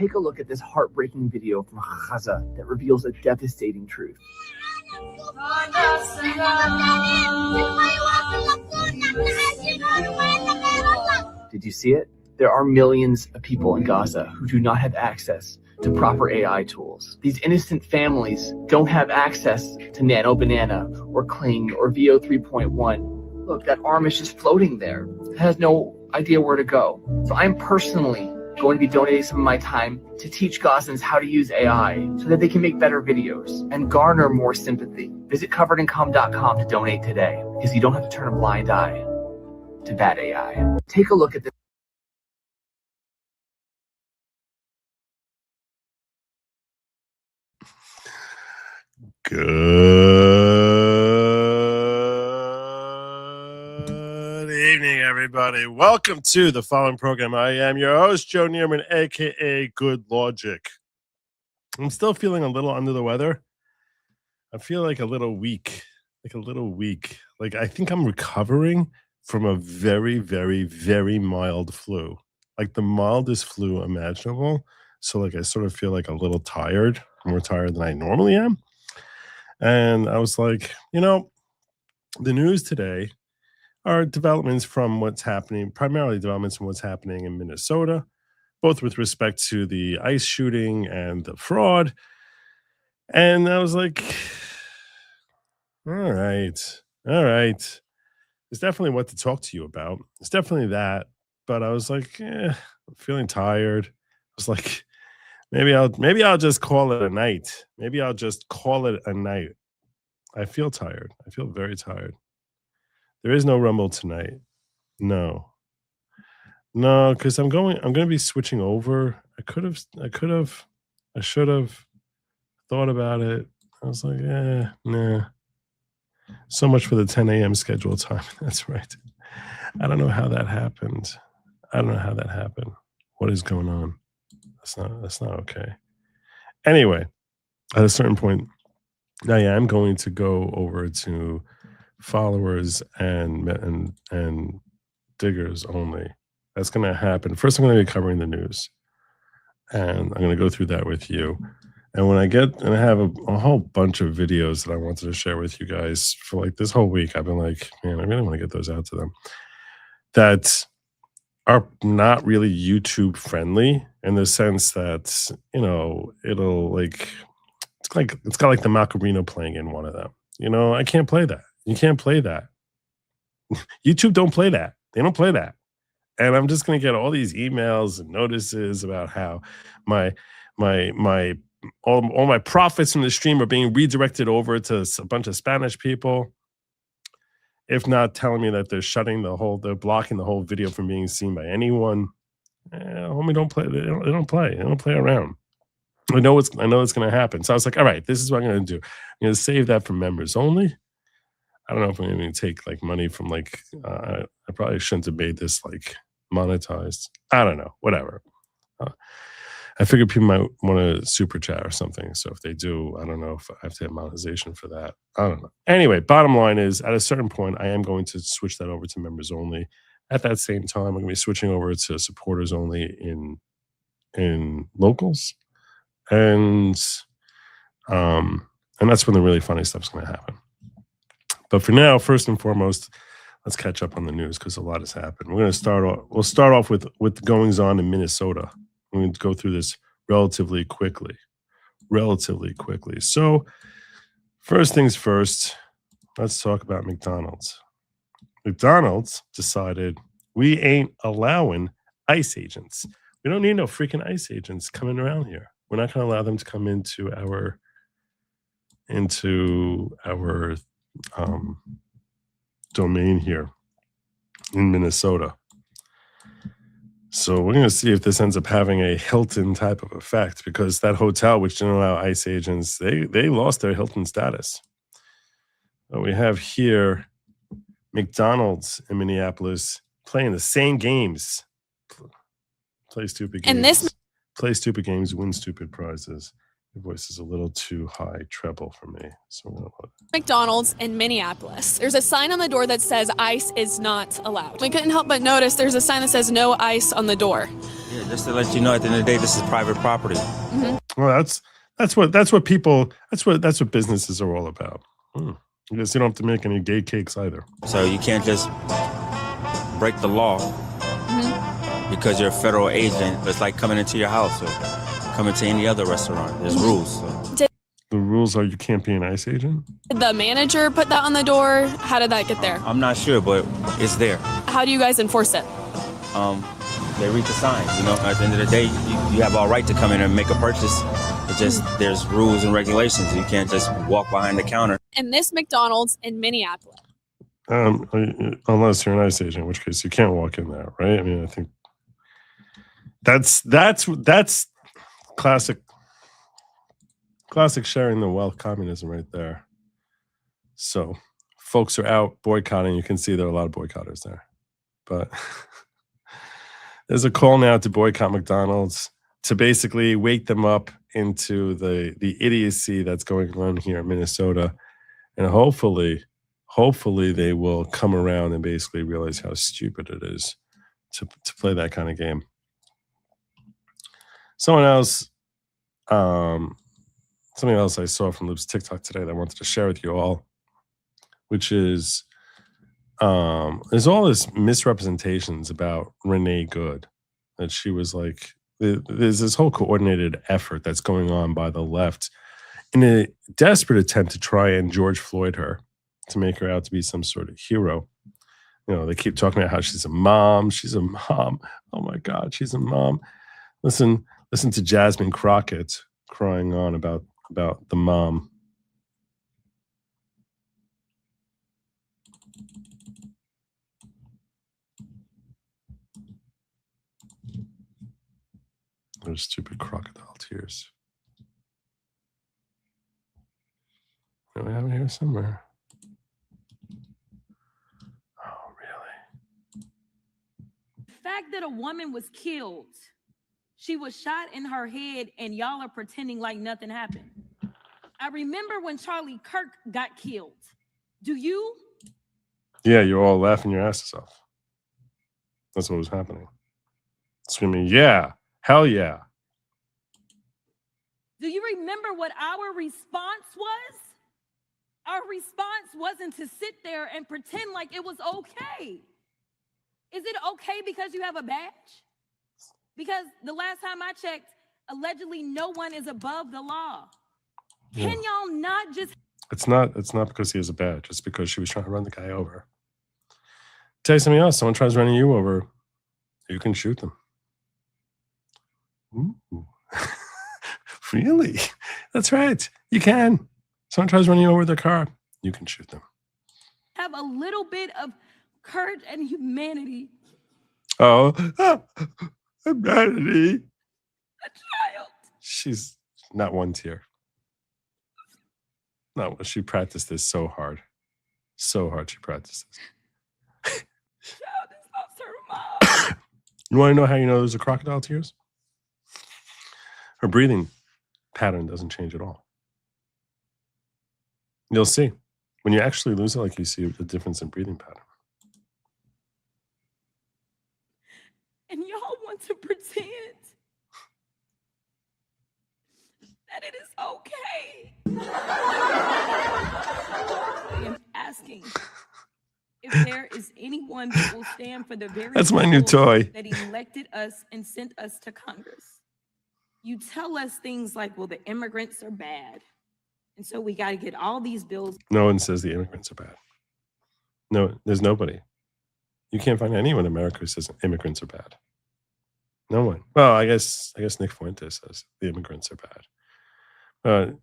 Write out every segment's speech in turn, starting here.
Take a look at this heartbreaking video from Gaza that reveals a devastating truth. Did you see it? There are millions of people in Gaza who do not have access to proper AI tools. These innocent families don't have access to Nano Banana or Kling or VO 3.1. Look, that arm is just floating there. It has no idea where to go. So I'm personally going to be donating some of my time to teach Gazans how to use AI so that they can make better videos and garner more sympathy. Visit coveredandcalm.com to donate today, because you don't have to turn a blind eye to bad AI. Take a look at this. Good evening, everybody. Welcome to the following program. I am your host, Joe Neerman, aka Good Lawgic. I'm still feeling a little under the weather. I feel like a little weak. Like I think I'm recovering from a very, very, very mild flu. Like the mildest flu imaginable. So like I sort of feel like a little tired, more tired than I normally am. And I was like, the news today are developments from what's happening, primarily developments from what's happening in Minnesota, both with respect to the ICE shooting and the fraud. And I was like, all right. There's definitely what to talk to you about. It's definitely that. But I was like, I'm feeling tired. I was like, maybe I'll just call it a night. I feel tired. I feel very tired. There is no Rumble tonight. No, because I'm going to be switching over. I should have thought about it. I was like, nah. So much for the 10 a.m. schedule time. That's right. I don't know how that happened. What is going on? That's not okay. Anyway, at a certain point, I am going to go over to followers and diggers only. That's going to happen. First, I'm going to be covering the news, and I'm going to go through that with you. And when I have a whole bunch of videos that I wanted to share with you guys for like this whole week. I've been like, man, I really want to get those out to them. That are not really YouTube friendly in the sense that, it'll like, it's got like the Macarena playing in one of them. I can't play that. You can't play that. YouTube don't play that. They don't play that. And I'm just going to get all these emails and notices about how all my profits from the stream are being redirected over to a bunch of Spanish people. If not telling me that they're blocking the whole video from being seen by anyone. Homie, don't play. They don't play around. I know it's going to happen. So I was like, all right, this is what I'm going to do. I'm going to save that for members only. I don't know if I'm going to take like money from like, I probably shouldn't have made this like monetized. I don't know, whatever. I figured people might want to super chat or something. So if they do, I don't know if I have to have monetization for that. I don't know. Anyway, bottom line is at a certain point, I am going to switch that over to members only. At that same time, I'm going to be switching over to supporters only in locals. And that's when the really funny stuff's going to happen. But for now, first and foremost, let's catch up on the news because a lot has happened. We'll start off with the goings on in Minnesota. I'm going to go through this relatively quickly. So first things first, let's talk about McDonald's. McDonald's decided we ain't allowing ICE agents. We don't need no freaking ICE agents coming around here. We're not going to allow them to come into our domain here in Minnesota. So we're going to see if this ends up having a Hilton type of effect, because that hotel, which didn't allow ICE agents, they lost their Hilton status. We have here McDonald's in Minneapolis playing the same games. Play stupid games. Play stupid games, win stupid prizes. Your voice is a little too high treble for me. So McDonald's in Minneapolis. There's a sign on the door that says ICE is not allowed. We couldn't help but notice there's a sign that says no ICE on the door. Just to let you know, at the end of the day, this is private property. Well, that's what businesses are all about. I guess you don't have to make any gay cakes either. So you can't just break the law because you're a federal agent. It's like coming into your house or coming to any other restaurant. There's rules. So. The rules are you can't be an ICE agent? Did the manager put that on the door? How did that get there? I'm not sure, but it's there. How do you guys enforce it? They read the sign. You know, at the end of the day, you have all right to come in and make a purchase. It's just there's rules and regulations. You can't just walk behind the counter. And this McDonald's in Minneapolis. Unless you're an ICE agent, in which case you can't walk in there, right? I mean, I think that's classic sharing the wealth communism right there. So folks are out boycotting. You can see there are a lot of boycotters there. But there's a call now to boycott McDonald's to basically wake them up into the idiocy that's going on here in Minnesota. And hopefully they will come around and basically realize how stupid it is to play that kind of game. Something else I saw from Luke's TikTok today that I wanted to share with you all, which is there's all this misrepresentations about Renee Good, that she was like, there's this whole coordinated effort that's going on by the left in a desperate attempt to try and George Floyd her, to make her out to be some sort of hero. You know, they keep talking about how she's a mom. She's a mom. Oh my God, she's a mom. Listen to Jasmine Crockett crying on about the mom. Those stupid crocodile tears. We have it here somewhere. Oh, really? The fact that a woman was killed, she was shot in her head, and y'all are pretending like nothing happened. I remember when Charlie Kirk got killed. Do you? Yeah, you're all laughing your asses off. That's what was happening. Screaming, yeah, hell yeah. Do you remember what our response was? Our response wasn't to sit there and pretend like it was okay. Is it okay because you have a badge? Because the last time I checked, allegedly no one is above the law. Yeah. Can y'all not just... It's not because he has a badge. It's because she was trying to run the guy over. Tell you something else. Someone tries running you over, you can shoot them. Ooh. Really? That's right. You can. Someone tries running you over with their car, you can shoot them. Have a little bit of courage and humanity. Oh, humanity. A child. She's not one tear. No, she practiced this so hard. So hard she practiced this. Child is lost her mom. You want to know how you know those are crocodile tears? Her breathing pattern doesn't change at all. You'll see. When you actually lose it, like, you see the difference in breathing pattern. And y'all want to pretend that it is okay. I am asking if there is anyone that will stand for the very That's my new toy. That elected us and sent us to Congress. You tell us things like, well, the immigrants are bad, and so we got to get all these bills. No one says the immigrants are bad. No, there's nobody. You can't find anyone in America who says immigrants are bad. No one. Well, I guess Nick Fuentes says the immigrants are bad. No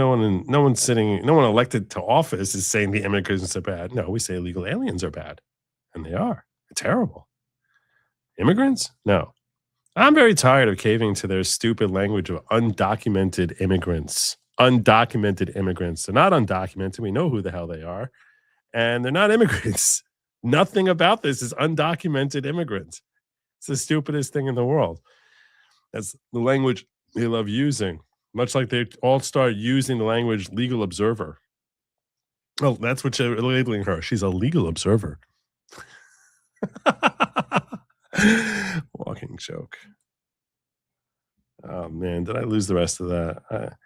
one elected to office is saying the immigrants are bad. No, we say illegal aliens are bad, and they are. They're terrible. Immigrants? No. I'm very tired of caving to their stupid language of undocumented immigrants. Undocumented immigrants. They're not undocumented. We know who the hell they are. And they're not immigrants. Nothing about this is undocumented immigrants. It's the stupidest thing in the world. That's the language they love using. Much like they all start using the language legal observer. Oh, that's what you're labeling her. She's a legal observer. Walking joke. Oh man, did I lose the rest of that?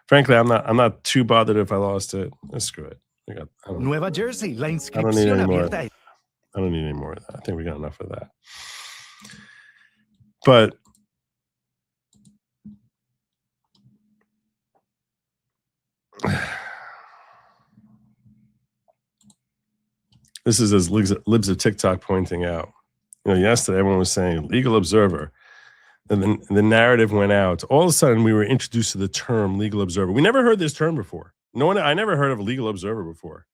Frankly, I'm not too bothered if I lost it. Screw it. Nueva Jersey, la I don't need inscripción any more. abierta. I don't need any more of that. I think we got enough of that. But this is as libs of TikTok pointing out. Yesterday everyone was saying legal observer. And then the narrative went out. All of a sudden, we were introduced to the term legal observer. We never heard this term before. I never heard of a legal observer before.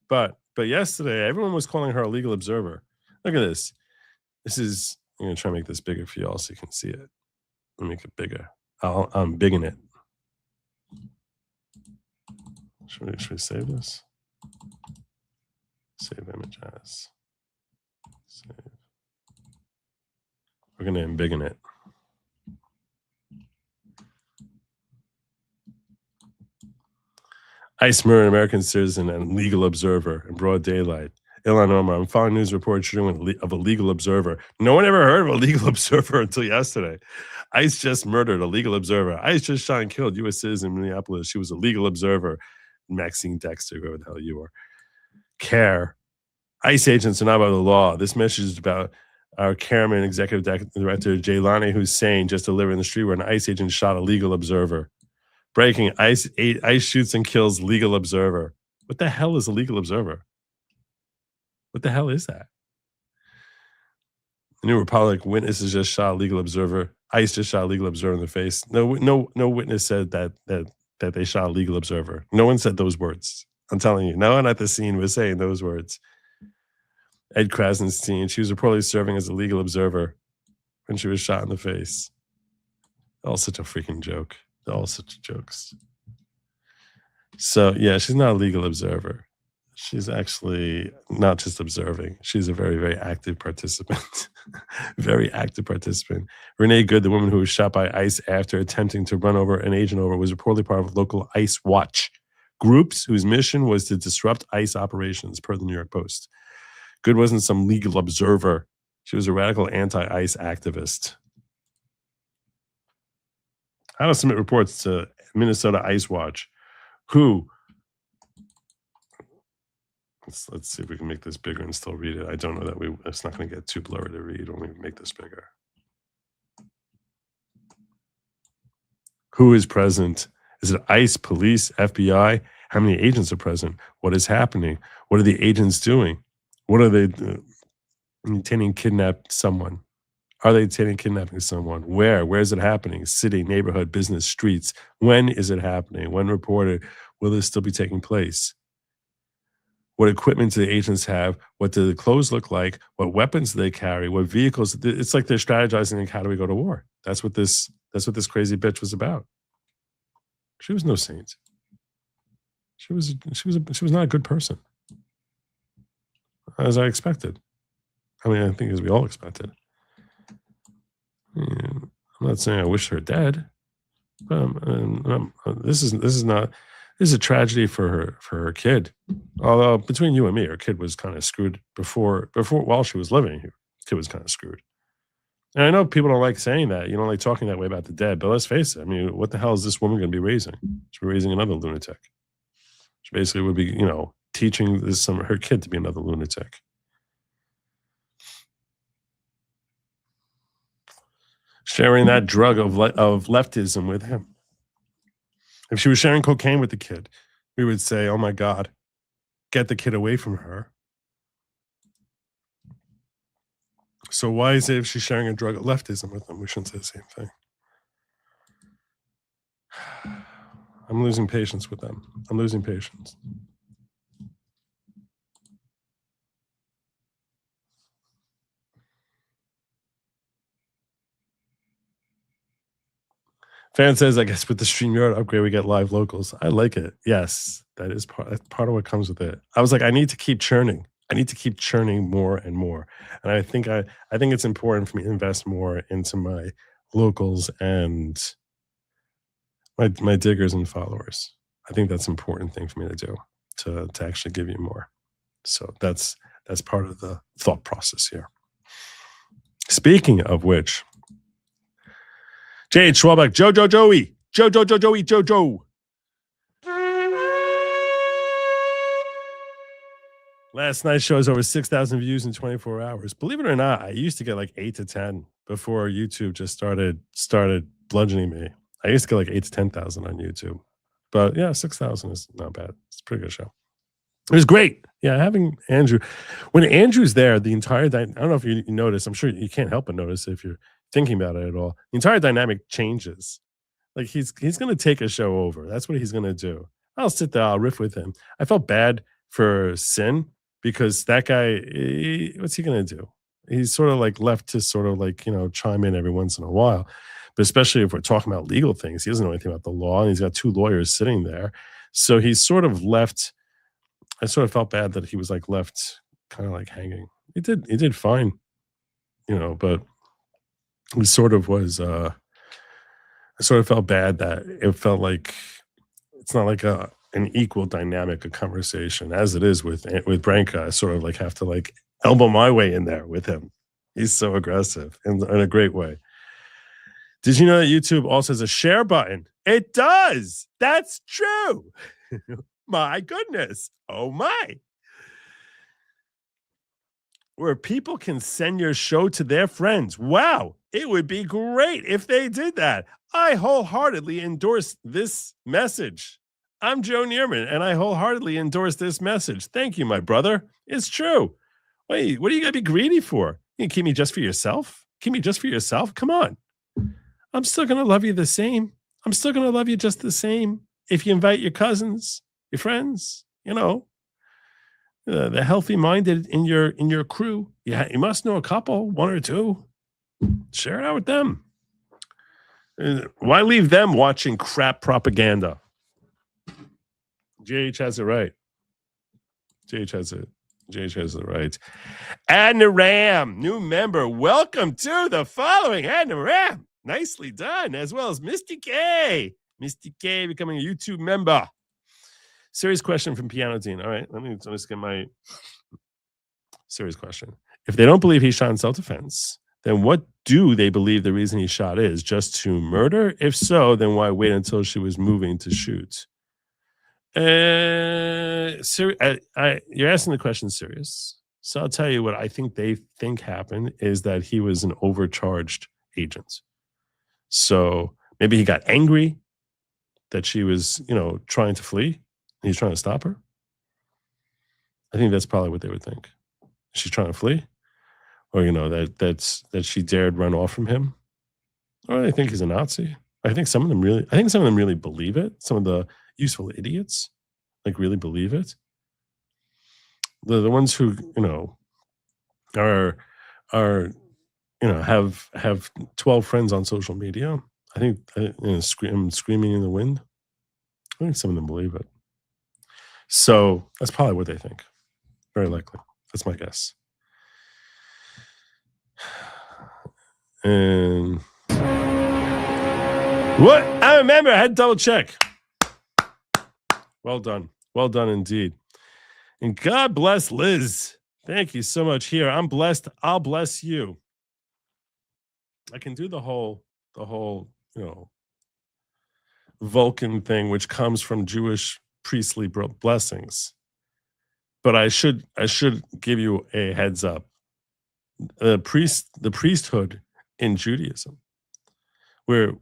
But yesterday, everyone was calling her a legal observer. Look at this. I'm going to try to make this bigger for y'all so you can see it. Let me make it bigger. I'm bigging it. Should we save this? Save image as. Save. We're going to embiggen it. ICE murdered an American citizen and legal observer in broad daylight. Ilan Omar, I'm following news reports showing of a legal observer. No one ever heard of a legal observer until yesterday. ICE just murdered a legal observer. ICE just shot and killed U.S. citizen in Minneapolis. She was a legal observer. Maxine Dexter, whoever the hell you are. CARE. ICE agents are not about the law. This message is about our chairman, executive director, Jaylani Hussein, just delivered in the street where an ICE agent shot a legal observer. Breaking, ICE shoots and kills legal observer. What the hell is a legal observer? What the hell is that? The New Republic, witnesses just shot a legal observer. ICE just shot a legal observer in the face. No witness said that they shot a legal observer. No one said those words. I'm telling you, no one at the scene was saying those words. Ed Krasenstein, she was reportedly serving as a legal observer when she was shot in the face. All such a freaking joke. All such jokes. So, yeah, she's not a legal observer. She's actually not just observing. She's a very, very active participant. Very active participant. Renee Good, the woman who was shot by ICE after attempting to run over an agent was reportedly part of local ICE watch groups whose mission was to disrupt ICE operations, per the New York Post. Good wasn't some legal observer. She was a radical anti-ICE activist. How to submit reports to Minnesota ICE Watch, who, let's see if we can make this bigger and still read it. I don't know that it's not going to get too blurry to read when we make this bigger. Who is present? Is it ICE, police, FBI? How many agents are present? What is happening? What are the agents doing? What are they intending to kidnap someone? Are they intending kidnapping someone? Where? Where is it happening? City, neighborhood, business, streets. When is it happening? When reported? Will this still be taking place? What equipment do the agents have? What do the clothes look like? What weapons do they carry? What vehicles? It's like they're strategizing like, how do we go to war? That's what this crazy bitch was about. She was no saint. She was not a good person. As I expected. I mean, I think as we all expected. I'm not saying I wish her dead. This is a tragedy for her kid. Although between you and me, her kid was kind of screwed before while she was living here. Kid was kind of screwed. And I know people don't like saying that. You don't like talking that way about the dead. But let's face it. I mean, what the hell is this woman going to be raising? She's raising another lunatic. She basically would be, teaching her kid to be another lunatic. Sharing that drug of leftism with him. If she was sharing cocaine with the kid, we would say, oh my God, get the kid away from her. So why is it if she's sharing a drug of leftism with him, we shouldn't say the same thing? I'm losing patience with them. I'm losing patience. Fan says, I guess with the StreamYard upgrade, we get live locals. I like it. Yes, that's part of what comes with it. I was like, I need to keep churning. I need to keep churning more and more. And I think it's important for me to invest more into my locals and my diggers and followers. I think that's an important thing for me to do, to actually give you more. So that's part of the thought process here. Speaking of which, J.H. Schwalbeck, Joey. Joe. Last night's show has over 6,000 views in 24 hours. Believe it or not, I used to get like 8 to 10 before YouTube just started bludgeoning me. I used to get like 8 to 10,000 on YouTube. But yeah, 6,000 is not bad. It's a pretty good show. It was great. Yeah, having Andrew. When Andrew's there, the entire I don't know if you notice, I'm sure you can't help but notice if you're thinking about it at all. The entire dynamic changes. Like he's going to take a show over. That's what he's going to do. I'll sit there, I'll riff with him. I felt bad for Sin because that guy, what's he going to do? He's sort of like left to sort of like, chime in every once in a while. But especially if we're talking about legal things, he doesn't know anything about the law, and he's got 2 lawyers sitting there. So he's sort of left. I sort of felt bad that he was like left kind of like hanging. He did fine, but he sort of was, I sort of felt bad that it felt like it's not like an equal dynamic of conversation as it is with Branka. I sort of like have to like elbow my way in there with him. He's so aggressive in a great way. Did you know that YouTube also has a share button? It does. That's true. My goodness. Oh my. Where people can send your show to their friends. Wow. It would be great if they did that. I wholeheartedly endorse this message. I'm Joe Neerman, and I wholeheartedly endorse this message. Thank you, my brother. It's true. Wait, what are you going to be greedy for? You can keep me just for yourself? Keep me just for yourself? Come on. I'm still going to love you the same. I'm still going to love you just the same. If you invite your cousins, your friends, the healthy-minded in your crew. Yeah, you must know a couple, 1 or 2. Share it out with them. Why leave them watching crap propaganda? JH has it right. JH has it right. Adna Ram, new member. Welcome to the following. Adna Ram. Nicely done. As well as Misty K. Misty K becoming a YouTube member. Serious question from Piano Dean. All right, let me just get my serious question. If they don't believe he shot in self-defense, then what do they believe the reason he shot is? Just to murder? If so, then why wait until she was moving to shoot? You're asking the question serious. So I'll tell you what I think they think happened is that he was an overcharged agent. So maybe he got angry that she was, trying to flee. He's trying to stop her. I think that's probably what they would think. She's trying to flee, or that she dared run off from him, or they think he's a Nazi. I think some of them really believe it. Some of the useful idiots really believe it. The ones who are have 12 friends on social media. I think screaming in the wind. I think some of them believe it. So that's probably what they think. Very likely. That's my guess. And what? I remember. I had to double check. Well done. Well done indeed. And God bless Liz. Thank you so much. Here, I'm blessed. I'll bless you. I can do the whole, Vulcan thing, which comes from Jewish priestly blessings. But I should give you a heads up. The priesthood in Judaism, where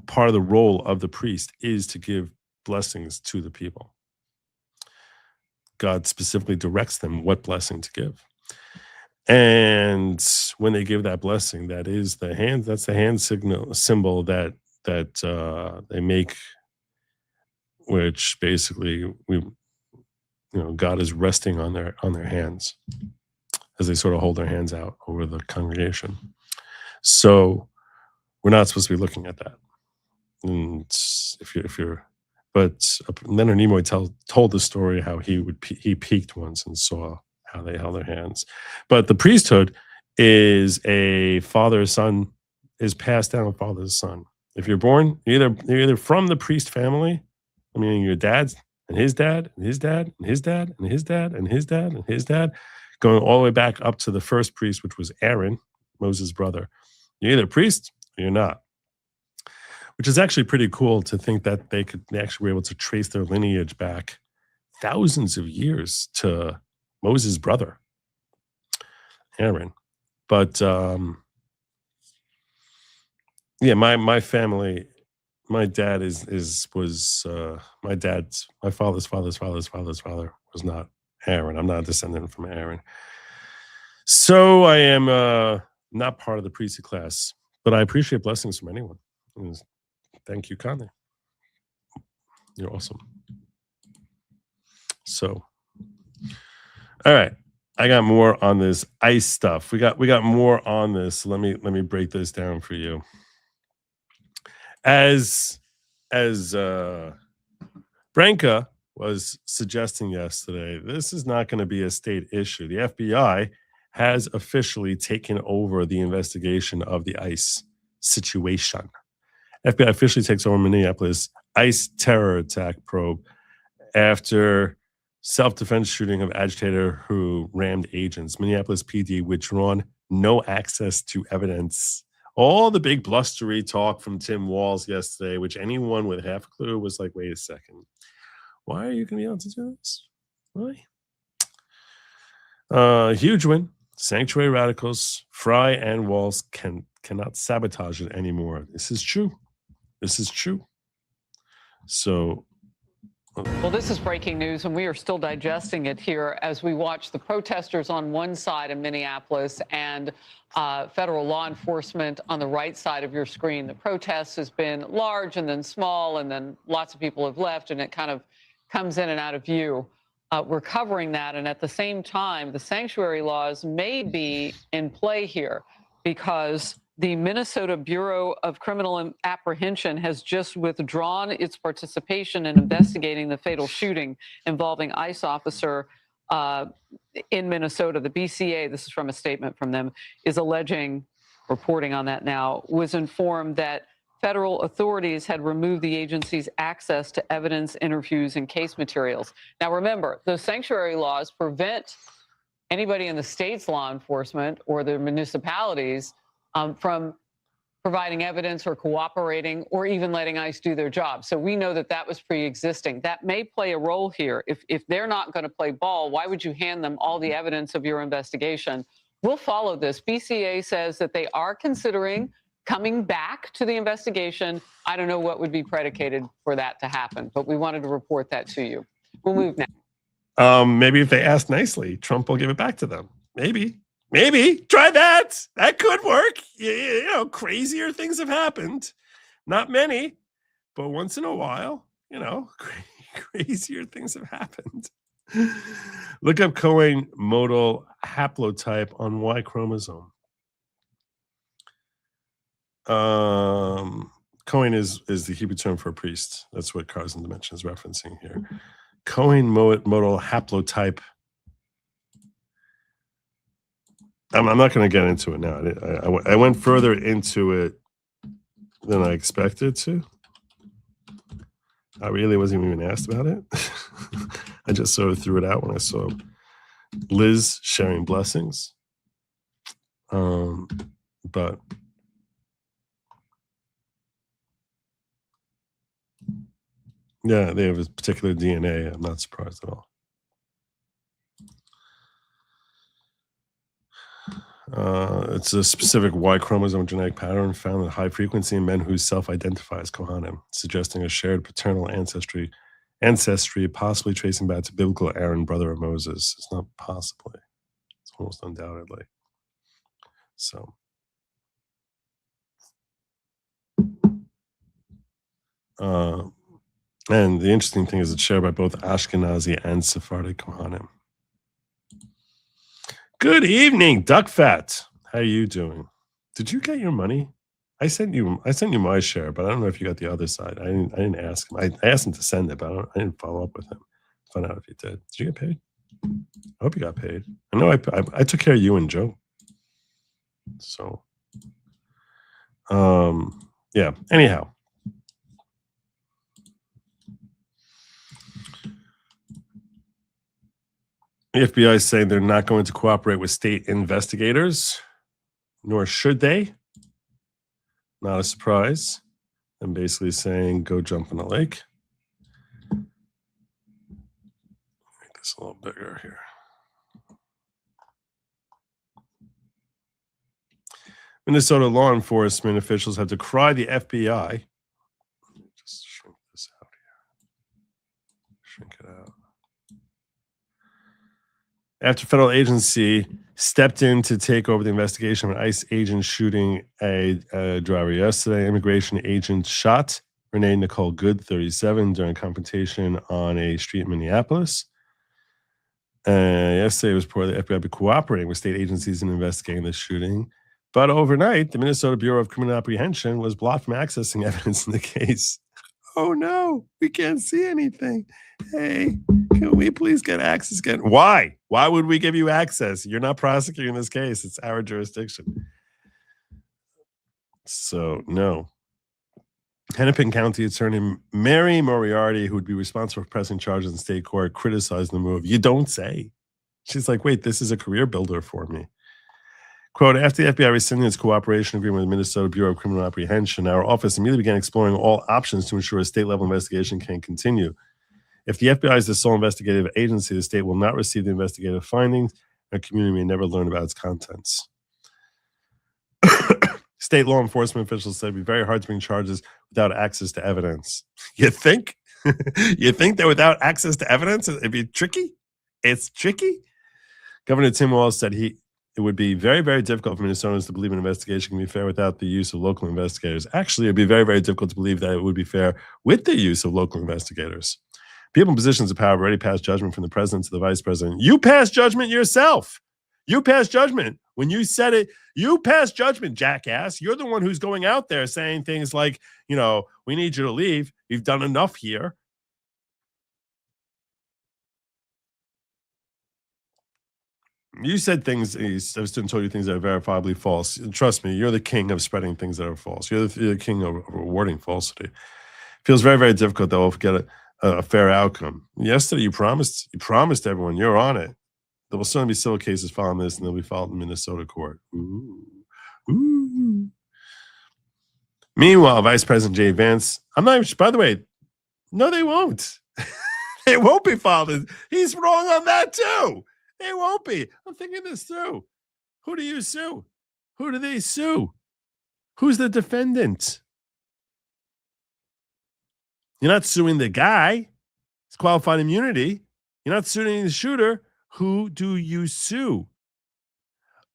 part of the role of the priest is to give blessings to the people. God specifically directs them what blessing to give. And when they give that blessing, that is the hand. That's the hand symbol that they make, which basically God is resting on their hands as they sort of hold their hands out over the congregation. So we're not supposed to be looking at that. And but Leonard Nimoy told the story how he peeked once and saw how they held their hands. But the priesthood is a father-son, is passed down father to son. If you're born, you're either from the priest family, I mean your dad's and his dad and his dad and his dad and his dad and his dad and his dad, going all the way back up to the first priest, which was Aaron, Moses' brother. You're either a priest or you're not. which is actually pretty cool to think that they actually were able to trace their lineage back thousands of years to Moses' brother, Aaron. But yeah, my family, my dad my father's father was not Aaron. I'm not a descendant from Aaron. So I am not part of the priesthood class, but I appreciate blessings from anyone. Thank you, Conley. You're awesome. So, all right, I got more on this ICE stuff. We got more on this. Let me break this down for you. As Branka was suggesting yesterday, this is not going to be a state issue. The FBI has officially taken over the investigation of the ICE situation. FBI officially takes over Minneapolis ICE terror attack probe after self-defense shooting of agitator who rammed agents. Minneapolis PD withdrawn no access to evidence. All the big blustery talk from Tim Walz yesterday, which anyone with half a clue was like, wait a second. Why are you going to be able to do this? Why? Huge win. Sanctuary radicals, Fry and Walz cannot sabotage it anymore. This is true. This is true. So. Well, this is breaking news, and we are still digesting it here as we watch the protesters on one side in Minneapolis and federal law enforcement on the right side of your screen. The protest has been large and then small, and then lots of people have left, and it kind of comes in and out of view. We're covering that, and at the same time, the sanctuary laws may be in play here because the Minnesota Bureau of Criminal Apprehension has just withdrawn its participation in investigating the fatal shooting involving ICE officer in Minnesota. The BCA, this is from a statement from them, is alleging, reporting on that now, was informed that federal authorities had removed the agency's access to evidence, interviews, and case materials. Now, remember, those sanctuary laws prevent anybody in the state's law enforcement or the municipalities from providing evidence or cooperating or even letting ICE do their job. So we know that that was pre-existing. That may play a role here. If they're not going to play ball, why would you hand them all the evidence of your investigation? We'll follow this. BCA says that they are considering coming back to the investigation. I don't know what would be predicated for that to happen, but we wanted to report that to you. We'll move now. Maybe if they ask nicely, Trump will give it back to them. Maybe try that. That could work. You know, crazier things have happened. Not many, but once in a while, you know, crazier things have happened. Look up Cohen modal haplotype on Y chromosome. Cohen is the Hebrew term for a priest. That's what Carson Dimension is referencing here. Cohen modal haplotype. I'm not going to get into it now. I went further into it than I expected to. I really wasn't even asked about it. I just sort of threw it out when I saw Liz sharing blessings. But yeah, they have a particular DNA. I'm not surprised at all. It's a specific Y chromosome genetic pattern found at high frequency in men who self-identify as Kohanim, suggesting a shared paternal ancestry, possibly tracing back to biblical Aaron, brother of Moses. It's not possibly. It's almost undoubtedly. So. And the interesting thing is it's shared by both Ashkenazi and Sephardic Kohanim. Good evening, Duck Fat. How are you doing? Did you get your money? I sent you my share, but I don't know if you got the other side. I didn't ask him. I asked him to send it, but I didn't follow up with him. Find out if he did. Did you get paid? I hope you got paid. I know I took care of you and Joe. So, yeah. Anyhow. The FBI is saying they're not going to cooperate with state investigators, nor should they. Not a surprise. and basically saying, go jump in the lake. Make this a little bigger here. Minnesota law enforcement officials have decried the FBI. Let me just shrink this out here. Shrink it out. After federal agency stepped in to take over the investigation of an ICE agent shooting a driver yesterday, immigration agent shot Renee Nicole Good, 37, during a confrontation on a street in Minneapolis. Yesterday, it was reported the FBI would be cooperating with state agencies in investigating the shooting. But overnight, the Minnesota Bureau of Criminal Apprehension was blocked from accessing evidence in the case. Oh no, we can't see anything. Hey, can we please get access again? Why? Why would we give you access? You're not prosecuting this case. It's our jurisdiction. So, no. Hennepin County Attorney Mary Moriarty, who would be responsible for pressing charges in state court, criticized the move. You don't say. She's like, wait, this is a career builder for me. Quote, after the FBI rescinded its cooperation agreement with the Minnesota Bureau of Criminal Apprehension, our office immediately began exploring all options to ensure a state-level investigation can continue. If the FBI is the sole investigative agency, the state will not receive the investigative findings, and our community may never learn about its contents. State law enforcement officials said it would be very hard to bring charges without access to evidence. You think? You think that without access to evidence, it'd be tricky? It's tricky? Governor Tim Walz said it would be very, very difficult for Minnesotans to believe an investigation can be fair without the use of local investigators. Actually, it would be very, very difficult to believe that it would be fair with the use of local investigators. People in positions of power have already passed judgment from the president to the vice president. You passed judgment yourself. You passed judgment. When you said it, you passed judgment, jackass. You're the one who's going out there saying things like, you know, we need you to leave. You've done enough here. You said things, I was told you things that are verifiably false. Trust me, you're the king of spreading things that are false. You're the king of rewarding falsity. It feels very, very difficult that we'll get a fair outcome. Yesterday, you promised everyone you're on it. There will certainly be civil cases following this, and they'll be filed in Minnesota court. Ooh. Ooh. Meanwhile, Vice President Jay Vance, I'm not even, by the way, no, they won't. They won't be filed. He's wrong on that too. They won't be. I'm thinking this through. Who do you sue? Who do they sue? Who's the defendant? You're not suing the guy. It's qualified immunity. You're not suing the shooter. Who do you sue?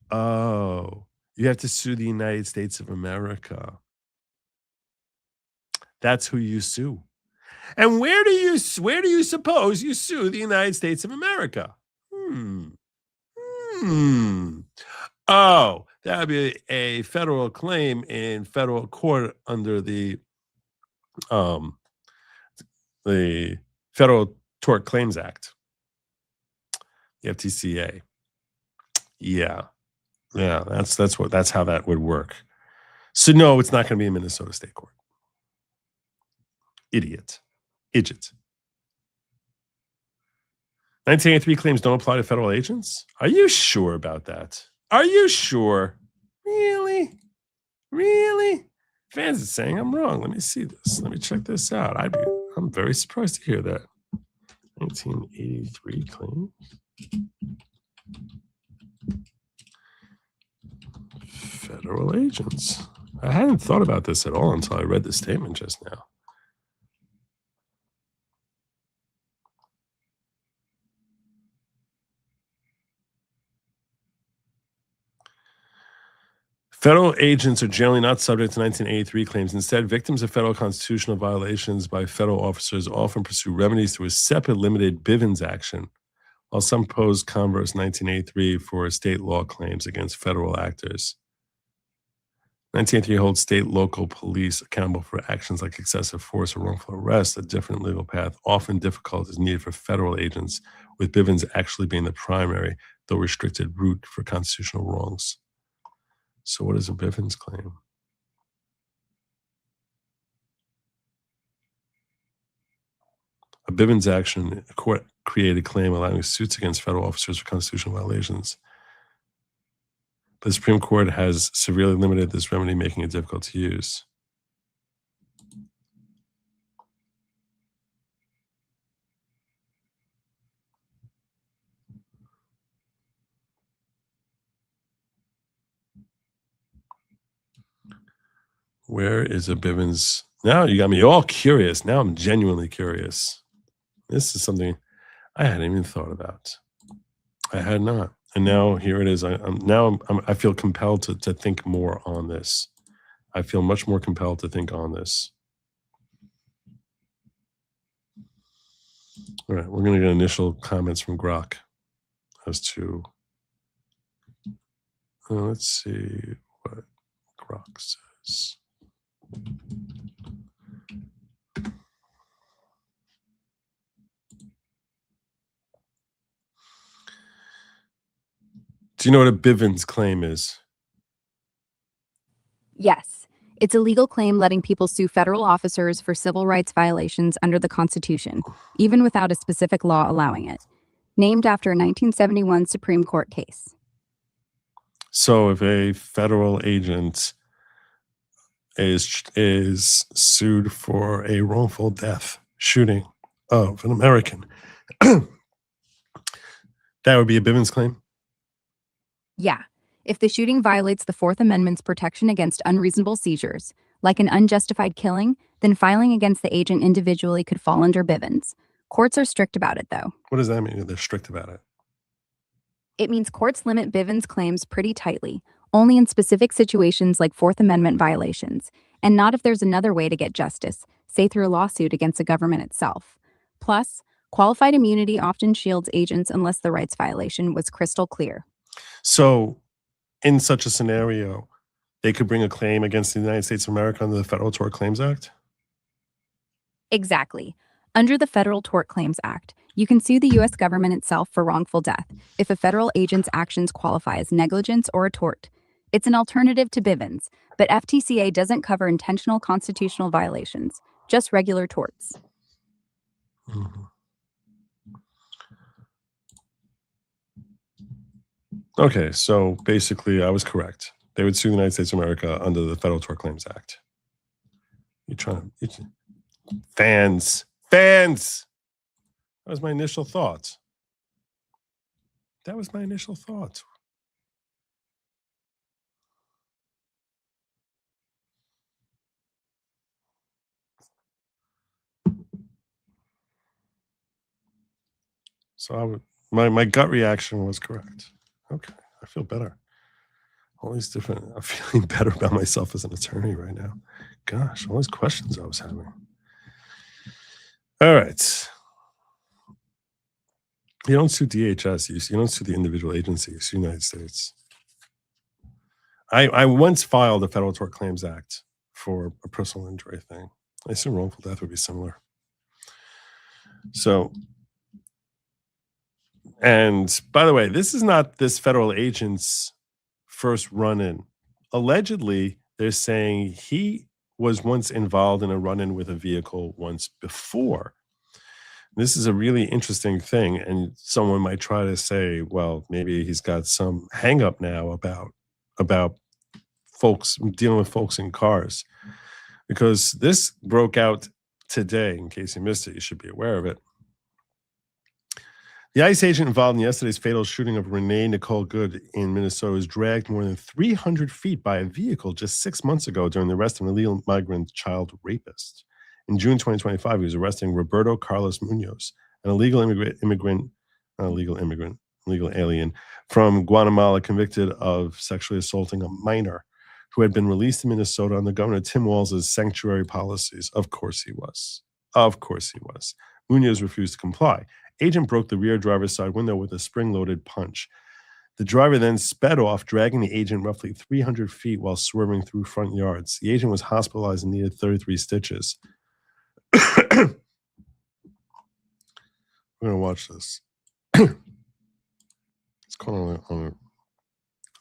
Oh, you have to sue the United States of America. That's who you sue. And where do you suppose you sue the United States of America? Oh, that would be a federal claim in federal court under the Federal Tort Claims Act, the FTCA. Yeah, that's how that would work. So no, it's not going to be in Minnesota State Court. Idiot. 1983 claims don't apply to federal agents? Are you sure about that? Are you sure? Really? Fans are saying I'm wrong. Let me see this. Let me check this out. I'm very surprised to hear that. 1983 claims. Federal agents. I hadn't thought about this at all until I read the statement just now. Federal agents are generally not subject to 1983 claims. Instead, victims of federal constitutional violations by federal officers often pursue remedies through a separate limited Bivens action, while some pose converse 1983 for state law claims against federal actors. 1983 holds state local police accountable for actions like excessive force or wrongful arrest. A different legal path, often difficult, is needed for federal agents, with Bivens actually being the primary, though restricted, route for constitutional wrongs. So what is a Bivens claim? A Bivens action, a court-created claim allowing suits against federal officers for constitutional violations. But the Supreme Court has severely limited this remedy, making it difficult to use. Where is a Bivens? Now you got me all curious. Now I'm genuinely curious. This is something I hadn't even thought about. I had not. And now here it is. I feel compelled to think more on this. I feel much more compelled to think on this. All right, we're going to get initial comments from Grok as to, let's see what Grok says. Do you know what a Bivens claim is? Yes. It's a legal claim letting people sue federal officers for civil rights violations under the Constitution, even without a specific law allowing it. Named after a 1971 Supreme Court case. So if a federal agent is sued for a wrongful death shooting of an American, that would be a Bivens claim? Yeah. If the shooting violates the Fourth Amendment's protection against unreasonable seizures, like an unjustified killing, then filing against the agent individually could fall under Bivens. Courts are strict about it, though. What does that mean? They're strict about it. It means courts limit Bivens claims pretty tightly, only in specific situations like Fourth Amendment violations, and not if there's another way to get justice, say through a lawsuit against the government itself. Plus, qualified immunity often shields agents unless the rights violation was crystal clear. So, in such a scenario, they could bring a claim against the United States of America under the Federal Tort Claims Act? Exactly. Under the Federal Tort Claims Act, you can sue the U.S. government itself for wrongful death if a federal agent's actions qualify as negligence or a tort. It's an alternative to Bivens, but FTCA doesn't cover intentional constitutional violations, just regular torts. Mm-hmm. Okay, so basically I was correct. They would sue the United States of America under the Federal Tort Claims Act. Fans. That was my initial thoughts. So my gut reaction was correct. Okay, I feel better. I'm feeling better about myself as an attorney right now. Gosh, all these questions I was having. All right. You don't sue DHS. You don't sue the individual agency. You sue the United States. I once filed a Federal Tort Claims Act for a personal injury thing. I assume wrongful death would be similar. So, and by the way, this is not this federal agent's first run-in. Allegedly, they're saying he was once involved in a run-in with a vehicle once before. This is a really interesting thing, and someone might try to say, well, maybe he's got some hang-up now about folks dealing with folks in cars, because this broke out today. In case you missed it, you should be aware of it. The ICE agent involved in yesterday's fatal shooting of Renee Nicole Good in Minnesota was dragged more than 300 feet by a vehicle just 6 months ago during the arrest of an illegal migrant child rapist. In June 2025, he was arresting Roberto Carlos Munoz, an illegal alien from Guatemala convicted of sexually assaulting a minor who had been released to Minnesota under Governor Tim Walz's sanctuary policies. Of course he was. Munoz refused to comply. Agent broke the rear driver's side window with a spring-loaded punch. The driver then sped off, dragging the agent roughly 300 feet while swerving through front yards. The agent was hospitalized and needed 33 stitches. We're going to watch this. It's called on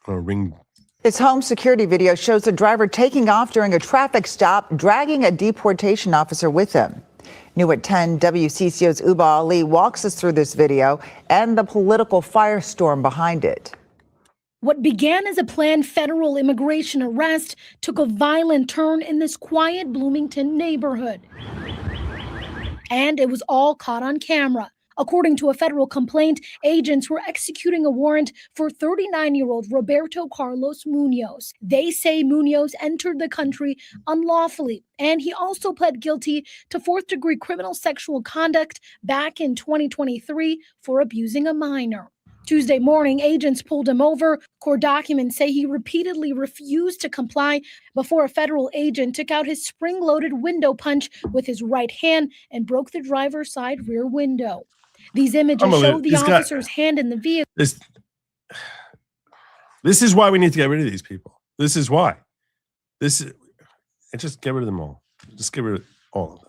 a ring. This home security video shows the driver taking off during a traffic stop, dragging a deportation officer with him. New at 10, WCCO's Uba Ali walks us through this video and the political firestorm behind it. What began as a planned federal immigration arrest took a violent turn in this quiet Bloomington neighborhood. And it was all caught on camera. According to a federal complaint, agents were executing a warrant for 39-year-old Roberto Carlos Munoz. They say Munoz entered the country unlawfully, and he also pled guilty to fourth-degree criminal sexual conduct back in 2023 for abusing a minor. Tuesday morning, agents pulled him over. Court documents say he repeatedly refused to comply before a federal agent took out his spring-loaded window punch with his right hand and broke the driver's side rear window. These images show the officer's hand in the vehicle. This is why we need to get rid of these people. This is why. Just get rid of them all. Just get rid of all of them.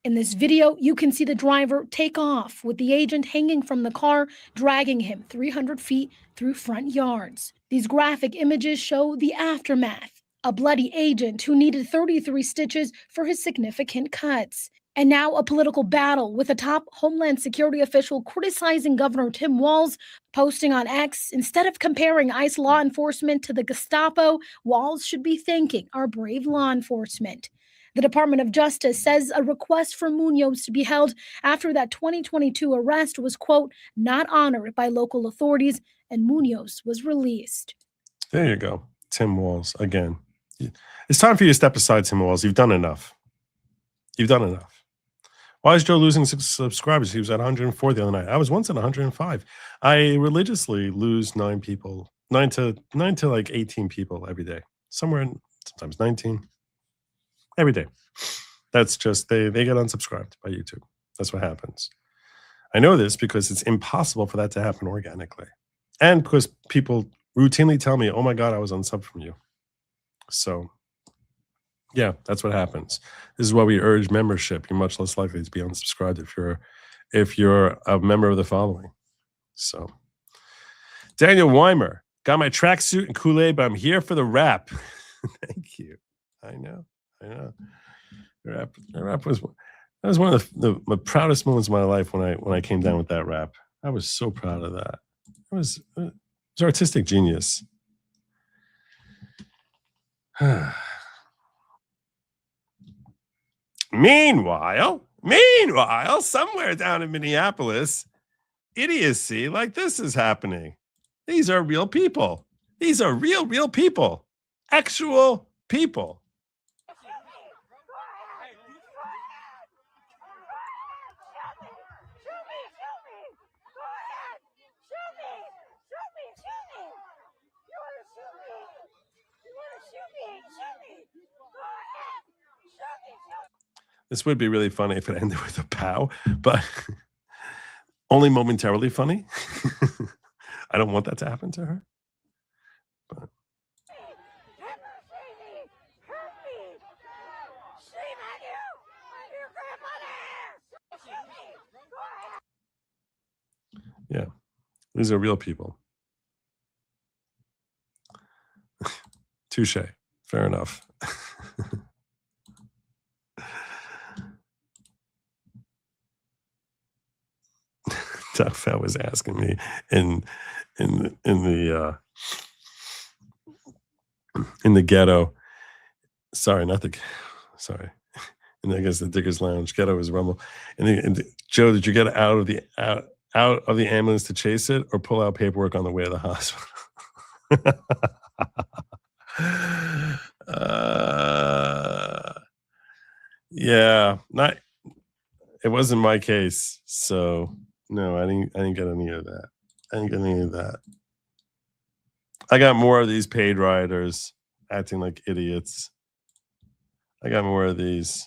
In this video, you can see the driver take off with the agent hanging from the car, dragging him 300 feet through front yards. These graphic images show the aftermath. A bloody agent who needed 33 stitches for his significant cuts. And now a political battle with a top Homeland Security official criticizing Governor Tim Walz, posting on X, instead of comparing ICE law enforcement to the Gestapo, Walz should be thanking our brave law enforcement. The Department of Justice says a request for Munoz to be held after that 2022 arrest was, quote, not honored by local authorities, and Munoz was released. There you go. Tim Walz, again. It's time for you to step aside, Tim Walz. You've done enough. You've done enough. Why is Joe losing subscribers? He was at 104 the other night. I was once at 105. I religiously lose 9 to like 18 people every day. Sometimes 19. Every day. That's just, they get unsubscribed by YouTube. That's what happens. I know this because it's impossible for that to happen organically. And because people routinely tell me, oh my God, I was unsub from you. So, yeah, that's what happens. This is why we urge membership. You're much less likely to be unsubscribed if you're a member of the following. So, Daniel Weimer, got my tracksuit and Kool-Aid, but I'm here for the rap. Thank you. I know. The rap was one of the proudest moments of my life when I came down with that rap. I was so proud of that. It was artistic genius. Meanwhile, somewhere down in Minneapolis, idiocy like this is happening. These are real people. These are real people. Actual people. This would be really funny if it ended with a pow, but only momentarily funny. I don't want that to happen to her. But. Yeah, these are real people. Touche. Fair enough. Doug Fett was asking me in the ghetto. Sorry, and I guess the Diggers Lounge. Ghetto is Rumble. And Joe, did you get out of the ambulance to chase it, or pull out paperwork on the way to the hospital? Yeah, it wasn't my case, so no, I didn't get any of that. I got more of these paid riders acting like idiots. I got more of these.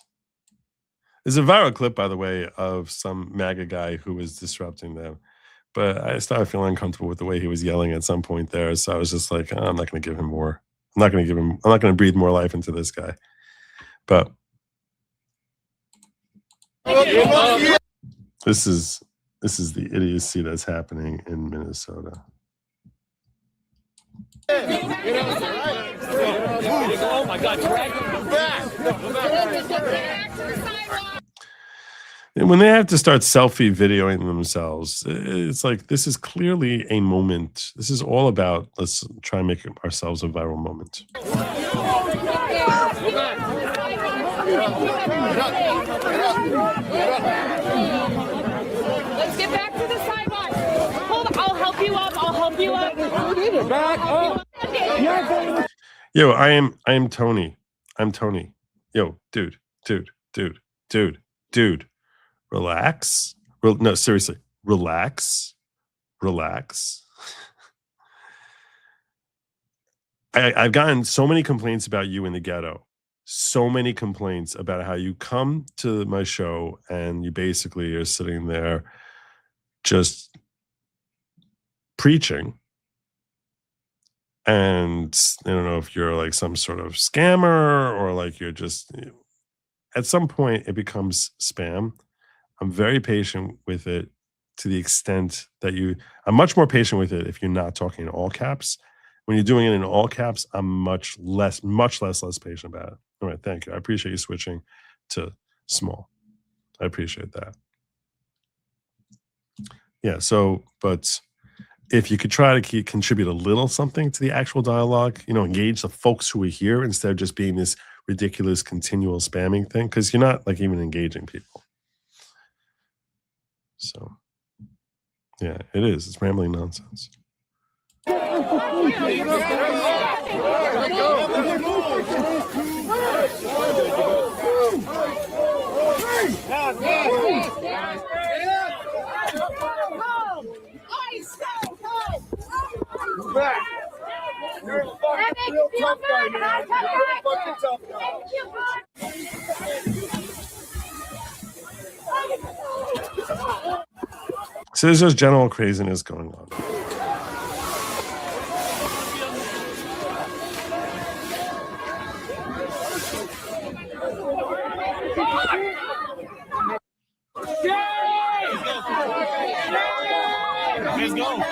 There's a viral clip, by the way, of some MAGA guy who was disrupting them. But I started feeling uncomfortable with the way he was yelling at some point there. So I was just like, I'm not going to give him more. I'm not going to breathe more life into this guy. But this is the idiocy that's happening in Minnesota. Oh my God, drag him back. And when they have to start selfie videoing themselves, it's like, this is clearly a moment. This is all about, let's try and make ourselves a viral moment. Back up. Yo, I am Tony. I'm Tony. Yo, dude. Relax. No, seriously. Relax. I've gotten so many complaints about you in the ghetto. So many complaints about how you come to my show and you basically are sitting there just preaching. And I don't know if you're like some sort of scammer or like you're just, at some point it becomes spam. I'm very patient with it to the extent that I'm much more patient with it if you're not talking in all caps. When you're doing it in all caps, I'm much less patient about it. All right, thank you. I appreciate you switching to small. I appreciate that. Yeah, so, but if you could try to contribute a little something to the actual dialogue, engage the folks who are here instead of just being this ridiculous continual spamming thing, because you're not like even engaging people. So, yeah, it is. It's rambling nonsense. Back. You're a fucking real tough guy, man. You're a fucking tough guy. So there's just general craziness going on. Let's go.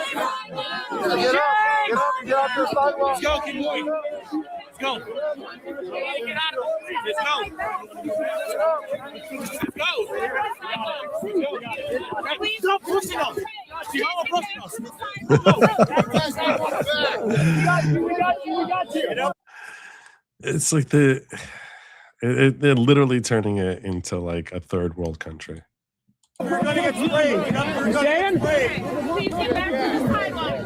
Get off your sidewalk. Let's go, keep moving. Let's go. Get out of it. Let's go. Stop pushing us. Stop pushing us. We got you. It's like they're literally turning it into like a third world country. We're gonna get sprayed. We're gonna get sprayed. Please get back to the sideline.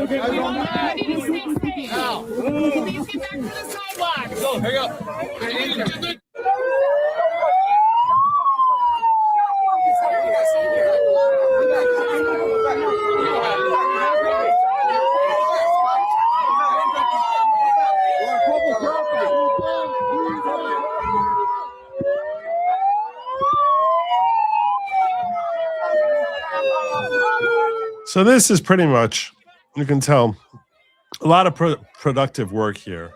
We want everybody to stay safe. Please get back to the sideline. Go, hurry up. So this is pretty much, you can tell, a lot of productive work here.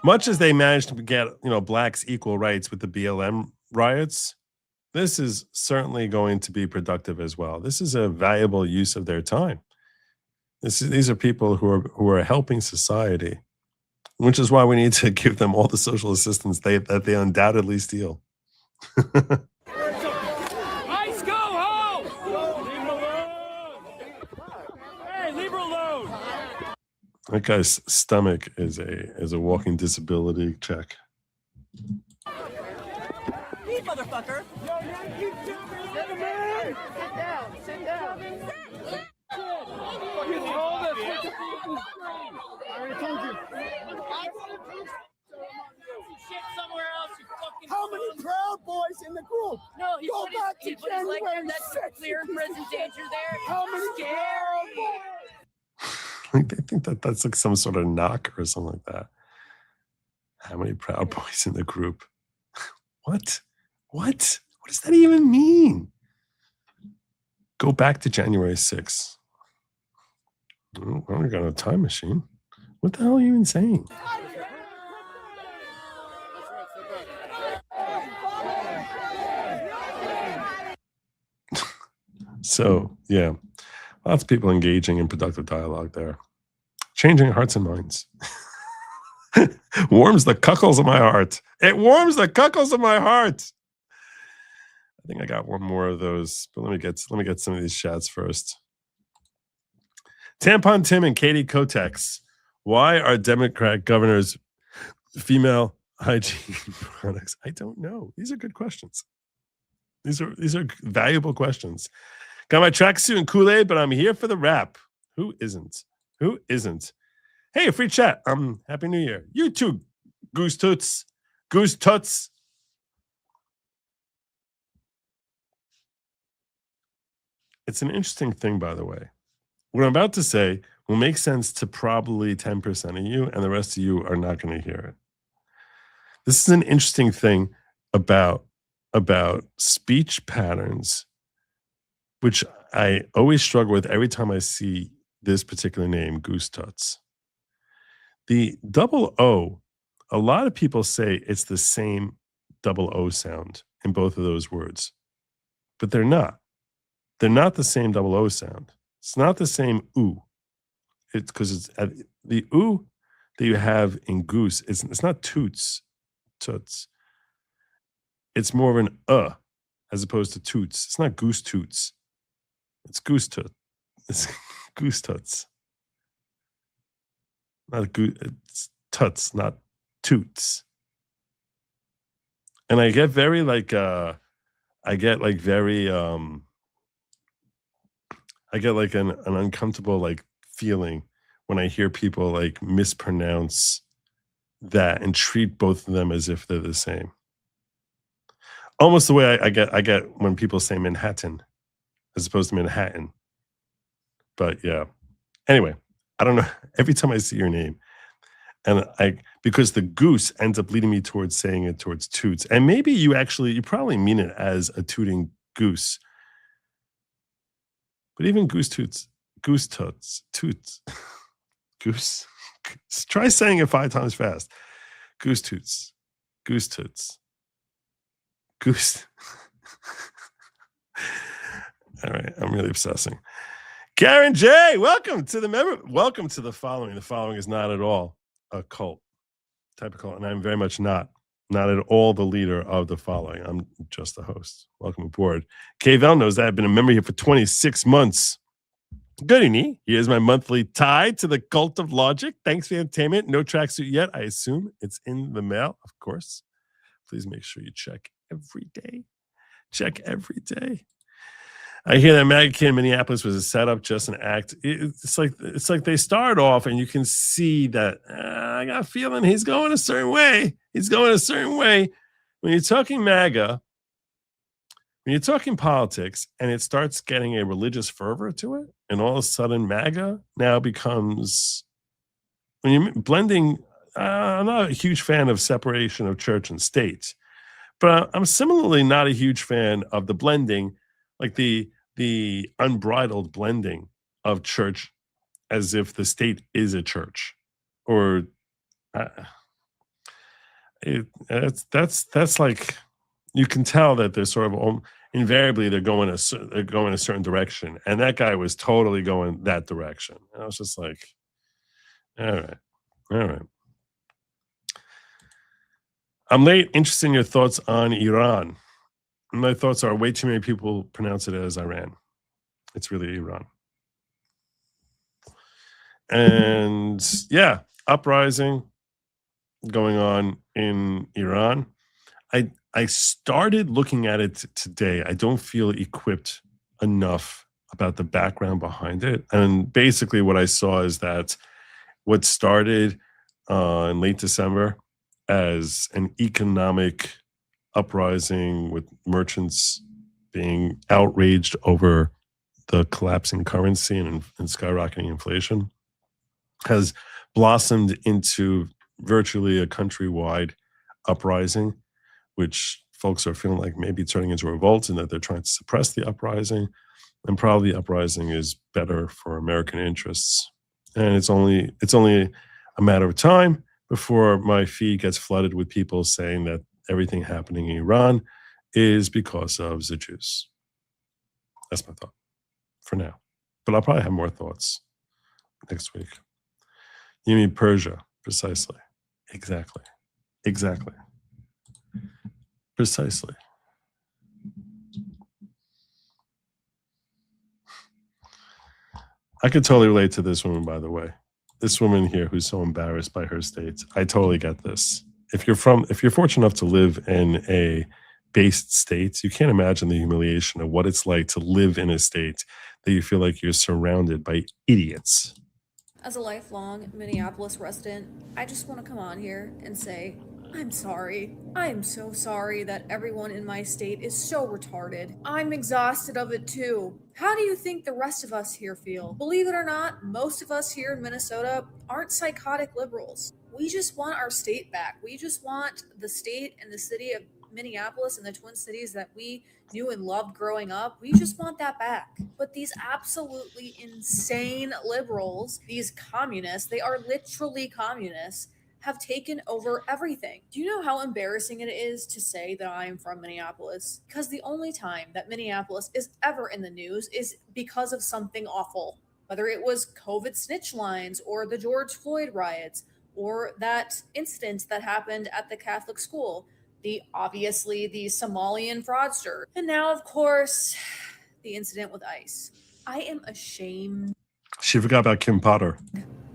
Much as they managed to get, blacks equal rights with the BLM riots, this is certainly going to be productive as well. This is a valuable use of their time. These are people who are helping society, which is why we need to give them all the social assistance that they undoubtedly steal. That guy's stomach is a walking disability check. Hey, motherfucker! Sit down. I already told you. How many Proud Boys in the group? No, he Go back to January 6th. Clear present danger there. How many Proud Boys? I think that's like some sort of knock or something like that. How many Proud Boys in the group? What? What does that even mean? Go back to January 6th. Oh, well, we got a time machine. What the hell are you even saying? So, yeah, lots of people engaging in productive dialogue there. Changing hearts and minds. Warms the cuckles of my heart. It warms the cuckles of my heart. I think I got one more of those, but let me get some of these chats first. Tampon Tim and Katie Kotex. Why are Democrat governors female hygiene products? I don't know. These are good questions. These are valuable questions. Got my tracksuit and Kool-Aid, but I'm here for the rap. Who isn't? Who isn't? Hey, a free chat. Happy New Year. You too, Goose Toots. Goose Toots. It's an interesting thing, by the way. What I'm about to say will make sense to probably 10% of you, and the rest of you are not going to hear it. This is an interesting thing about speech patterns, which I always struggle with every time I see this particular name, Goose Tuts. The double O, a lot of people say it's the same double O sound in both of those words, but they're not. They're not the same double O sound. It's not the same oo. It's because it's the oo that you have in goose. It's not toots. It's more of an as opposed to toots. It's not goose toots. It's goose toot. It's goose tuts. Not goose. It's tuts, not toots. And I get very I get an uncomfortable feeling when I hear people mispronounce that and treat both of them as if they're the same. Almost the way I get when people say Manhattan as opposed to Manhattan. But yeah. Anyway, I don't know. Every time I see your name, and because the goose ends up leading me towards saying it towards toots. And maybe you probably mean it as a tooting goose. But even goose toots, toots, goose. Try saying it 5 times fast. Goose toots, goose. All right, I'm really obsessing. Karen J, welcome to the following. The following is not at all a cult type of cult, and I'm very much not at all the leader of the following. I'm just the host. Welcome aboard. KVL knows that I've been a member here for 26 months. Good evening. Here's my monthly tie to the Cult of Logic. Thanks for the entertainment. No tracksuit yet. I assume it's in the mail, of course. Please make sure you check every day. I hear that MAGA kid in Minneapolis was a setup, just an act. It's like they start off and you can see that I got a feeling he's going a certain way. When you're talking MAGA, when you're talking politics and it starts getting a religious fervor to it, and all of a sudden MAGA now becomes, when you're blending, I'm not a huge fan of separation of church and state, but I'm similarly not a huge fan of the blending, like the unbridled blending of church as if the state is a church, or that's like, you can tell that they're sort of invariably they're going a certain direction, and that guy was totally going that direction. And I was just like, all right. I'm late. Interested in your thoughts on Iran. My thoughts are way too many people pronounce it as Iran. It's really Iran. And yeah, uprising going on in Iran. I started looking at it today. I don't feel equipped enough about the background behind it. And basically what I saw is that what started in late December as an economic uprising with merchants being outraged over the collapsing currency and skyrocketing inflation has blossomed into virtually a countrywide uprising, which folks are feeling like maybe turning into a revolt and that they're trying to suppress the uprising. And probably the uprising is better for American interests. And it's only a matter of time before my feed gets flooded with people saying that everything happening in Iran is because of the Jews. That's my thought for now. But I'll probably have more thoughts next week. You mean Persia? Precisely. Exactly. Precisely. I could totally relate to this woman, by the way. This woman here who's so embarrassed by her state. I totally get this. If you're fortunate enough to live in a based state, you can't imagine the humiliation of what it's like to live in a state that you feel like you're surrounded by idiots. As a lifelong Minneapolis resident, I just want to come on here and say, I'm sorry. I am so sorry that everyone in my state is so retarded. I'm exhausted of it too. How do you think the rest of us here feel? Believe it or not, most of us here in Minnesota aren't psychotic liberals. We just want our state back. We just want the state and the city of Minneapolis and the Twin Cities that we knew and loved growing up. We just want that back. But these absolutely insane liberals, these communists, they are literally communists, have taken over everything. Do you know how embarrassing it is to say that I am from Minneapolis? Because the only time that Minneapolis is ever in the news is because of something awful. Whether it was COVID snitch lines or the George Floyd riots or that incident that happened at the Catholic school, obviously the Somalian fraudster, and now of course the incident with ICE. I am ashamed. She forgot about Kim Potter.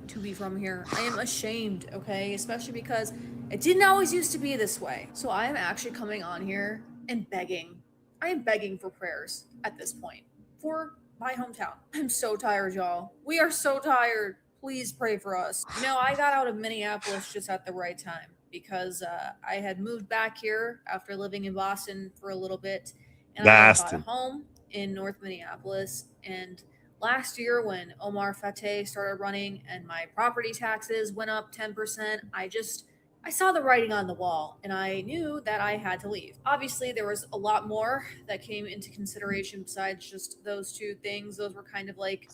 To be from here. I am ashamed, okay? Especially because it didn't always used to be this way. So I am actually coming on here and begging. I am begging for prayers at this point for my hometown. I'm so tired, y'all. We are so tired. Please pray for us. You know, I got out of Minneapolis just at the right time because I had moved back here after living in Boston for a little bit, and I bought a home in North Minneapolis. And last year, when Omar Fateh started running and my property taxes went up 10%, I saw the writing on the wall and I knew that I had to leave. Obviously, there was a lot more that came into consideration besides just those two things. Those were kind of like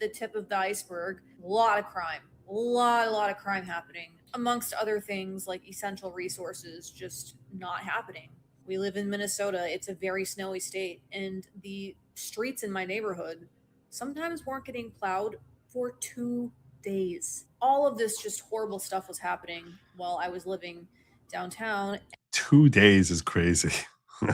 the tip of the iceberg. A lot of crime, a lot of crime happening, amongst other things like essential resources just not happening. We live in Minnesota. It's a very snowy state, and the streets in my neighborhood sometimes weren't getting plowed for 2 days. All of this just horrible stuff was happening while I was living downtown. 2 days is crazy.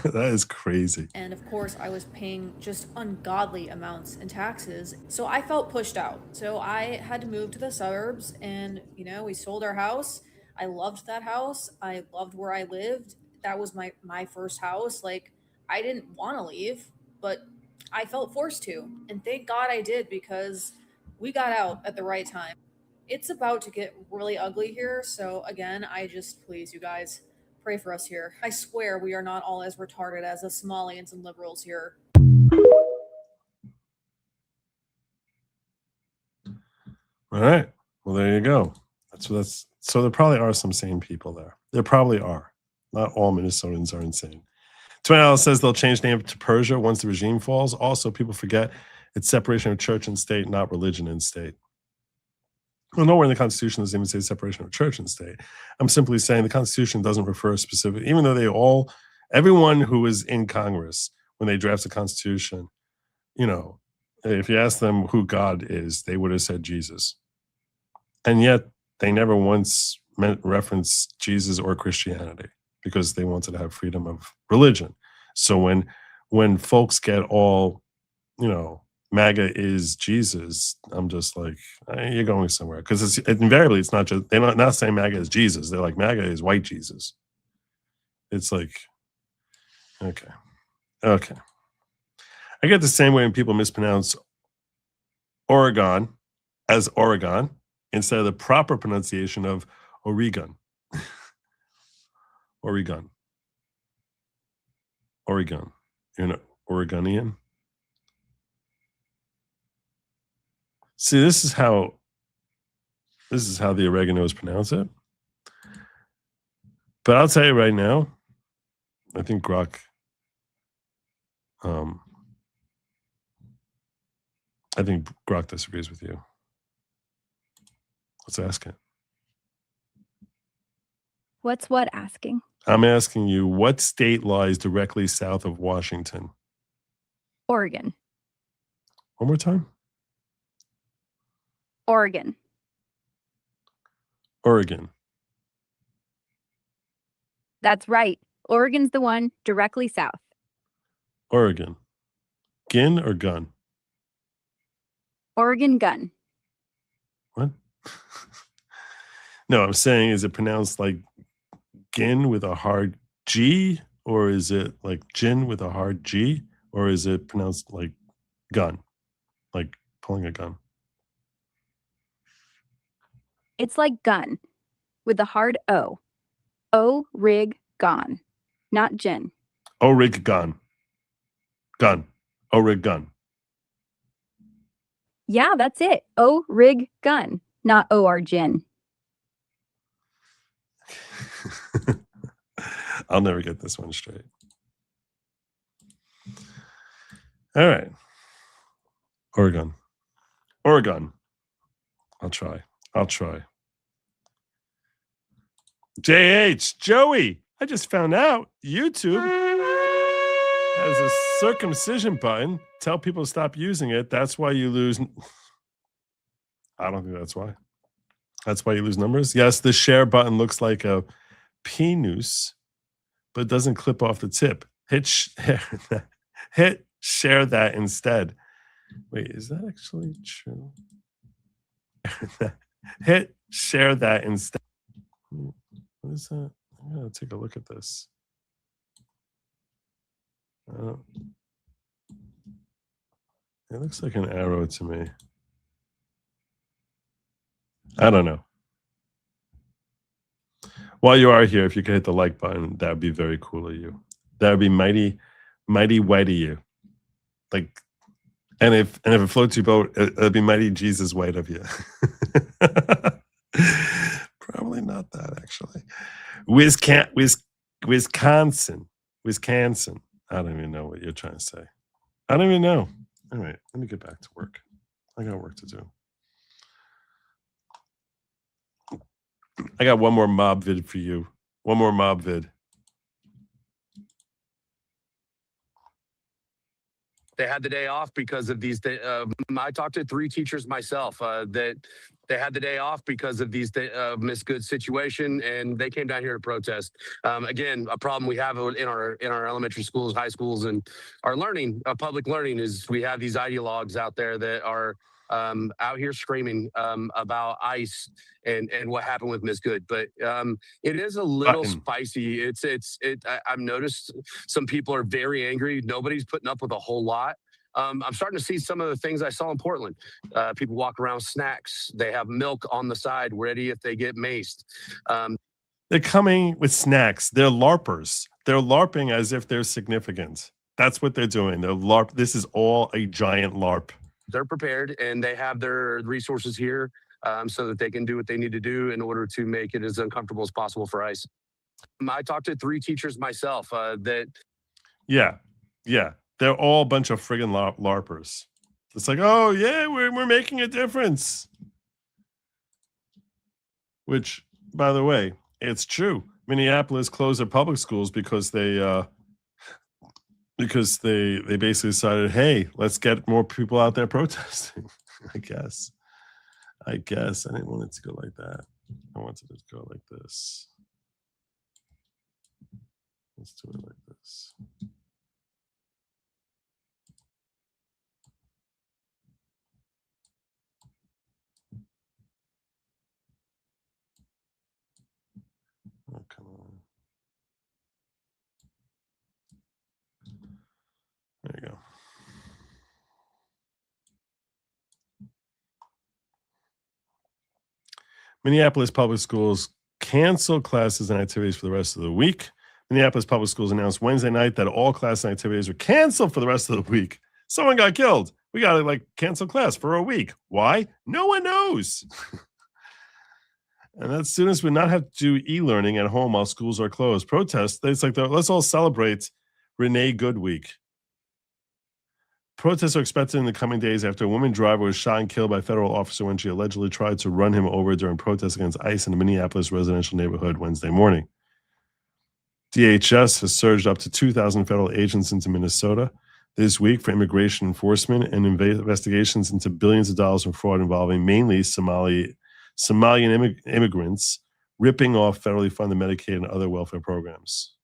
That is crazy. And of course, I was paying just ungodly amounts in taxes. So I felt pushed out. So I had to move to the suburbs, and, you know, we sold our house. I loved that house. I loved where I lived. That was my first house. Like, I didn't want to leave, but I felt forced to. And thank God I did, because we got out at the right time. It's about to get really ugly here. So again, please, you guys, pray for us here. I swear we are not all as retarded as the Somalians and liberals here. All right. Well, there you go. So there probably are some sane people there. There probably are. Not all Minnesotans are insane. Twin Alice says they'll change name to Persia once the regime falls. Also, people forget it's separation of church and state, not religion and state. Well, nowhere in the Constitution does it even say separation of church and state. I'm simply saying the Constitution doesn't refer specifically, even though everyone who was in Congress when they drafted the Constitution, you know, if you ask them who God is, they would have said Jesus. And yet they never once referenced Jesus or Christianity because they wanted to have freedom of religion. So when folks get all, you know, MAGA is Jesus, I'm just like, you're going somewhere. Because invariably, it's not just, they're not saying MAGA is Jesus. They're like, MAGA is white Jesus. It's like, okay. I get the same way when people mispronounce Oregon as Oregon instead of the proper pronunciation of Oregon. Oregon. You're an Oregonian? See, this is how the oreganos pronounce it. But I'll tell you right now, I think Grok disagrees with you. Let's ask it. What's what asking? I'm asking you, what state lies directly south of Washington? Oregon. One more time. Oregon. That's right. Oregon's the one directly south. Oregon. Gin or gun? Oregon gun. What? No, I'm saying, is it pronounced like gin with a hard G? Or is it like gin with a hard G? Or is it pronounced like gun? Like pulling a gun? It's like gun, with the hard O. O-rig gon, not gin. O-rig gun. Gun. O-rig gun. Yeah, that's it. O-rig gun, not O-R gin. I'll never get this one straight. All right. Oregon. I'll try. JH, Joey, I just found out YouTube has a circumcision button. Tell people to stop using it. That's why you lose. I don't think that's why. That's why you lose numbers. Yes, the share button looks like a penis, but it doesn't clip off the tip. Hit share that instead. Wait, is that actually true? Hit share that instead. What is that? I'm gonna take a look at this. It looks like an arrow to me. I don't know. While you are here, if you could hit the like button, that would be very cool of you. That would be mighty white of you. Like, and if it floats your boat, it'd be mighty Jesus white of you. Probably not that, actually. Wisconsin. I don't even know what you're trying to say. I don't even know. All right, let me get back to work. I got work to do. I got one more mob vid for you. One more mob vid. They had the day off because of these. I talked to 3 teachers myself that they had the day off because of these Miss Good situation, and they came down here to protest. Again, a problem we have in our elementary schools, high schools, and our learning, public learning, is we have these ideologues out there that are out here screaming about ICE and what happened with Miss Good. But it is a little spicy. I've noticed some people are very angry. Nobody's putting up with a whole lot. I'm starting to see some of the things I saw in Portland. People walk around with snacks. They have milk on the side ready if they get maced. They're coming with snacks. They're LARPers. They're LARPing as if they're significant. That's what they're doing. They're LARP. This is all a giant LARP. They're prepared and they have their resources here so that they can do what they need to do in order to make it as uncomfortable as possible for ICE. I talked to 3 teachers myself that. Yeah. They're all a bunch of friggin' LARPers. It's like, oh yeah, we're making a difference. Which, by the way, it's true. Minneapolis closed their public schools because they basically decided, hey, let's get more people out there protesting. I guess. I didn't want it to go like that. I wanted it to go like this. Let's do it like this. Oh, come on. There you go. Minneapolis Public Schools cancel classes and activities for the rest of the week. Minneapolis Public Schools announced Wednesday night that all classes and activities are canceled for the rest of the week. Someone got killed. We got to cancel class for a week. Why? No one knows. And that students would not have to do e-learning at home while schools are closed. Protest. It's like, let's all celebrate Renee Good Week. Protests are expected in the coming days after a woman driver was shot and killed by a federal officer when she allegedly tried to run him over during protests against ICE in a Minneapolis residential neighborhood Wednesday morning. DHS has surged up to 2,000 federal agents into Minnesota this week for immigration enforcement and investigations into billions of dollars in fraud involving mainly Somalian immigrants ripping off federally funded Medicaid and other welfare programs.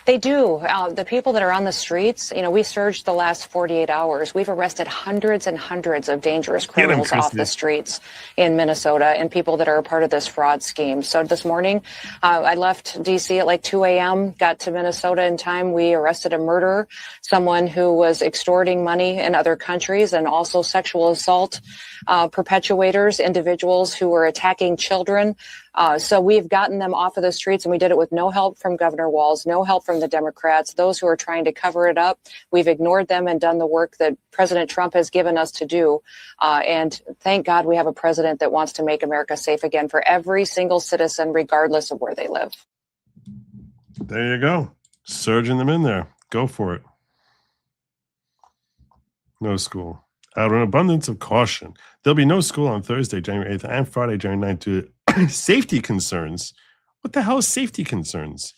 They do. The people that are on the streets, we surged the last 48 hours. We've arrested hundreds and hundreds of dangerous criminals off the streets in Minnesota and people that are a part of this fraud scheme. So this morning, I left D.C. at like 2 a.m., got to Minnesota in time. We arrested a murderer, someone who was extorting money in other countries, and also sexual assault perpetuators, individuals who were attacking children. So we've gotten them off of the streets, and we did it with no help from Governor Walz, no help from the Democrats, those who are trying to cover it up. We've ignored them and done the work that President Trump has given us to do. And thank God we have a president that wants to make America safe again for every single citizen, regardless of where they live. There you go. Surging them in there. Go for it. No school. Out of an abundance of caution, there'll be no school on Thursday, January 8th, and Friday, January 9th, due to safety concerns. What the hell is safety concerns?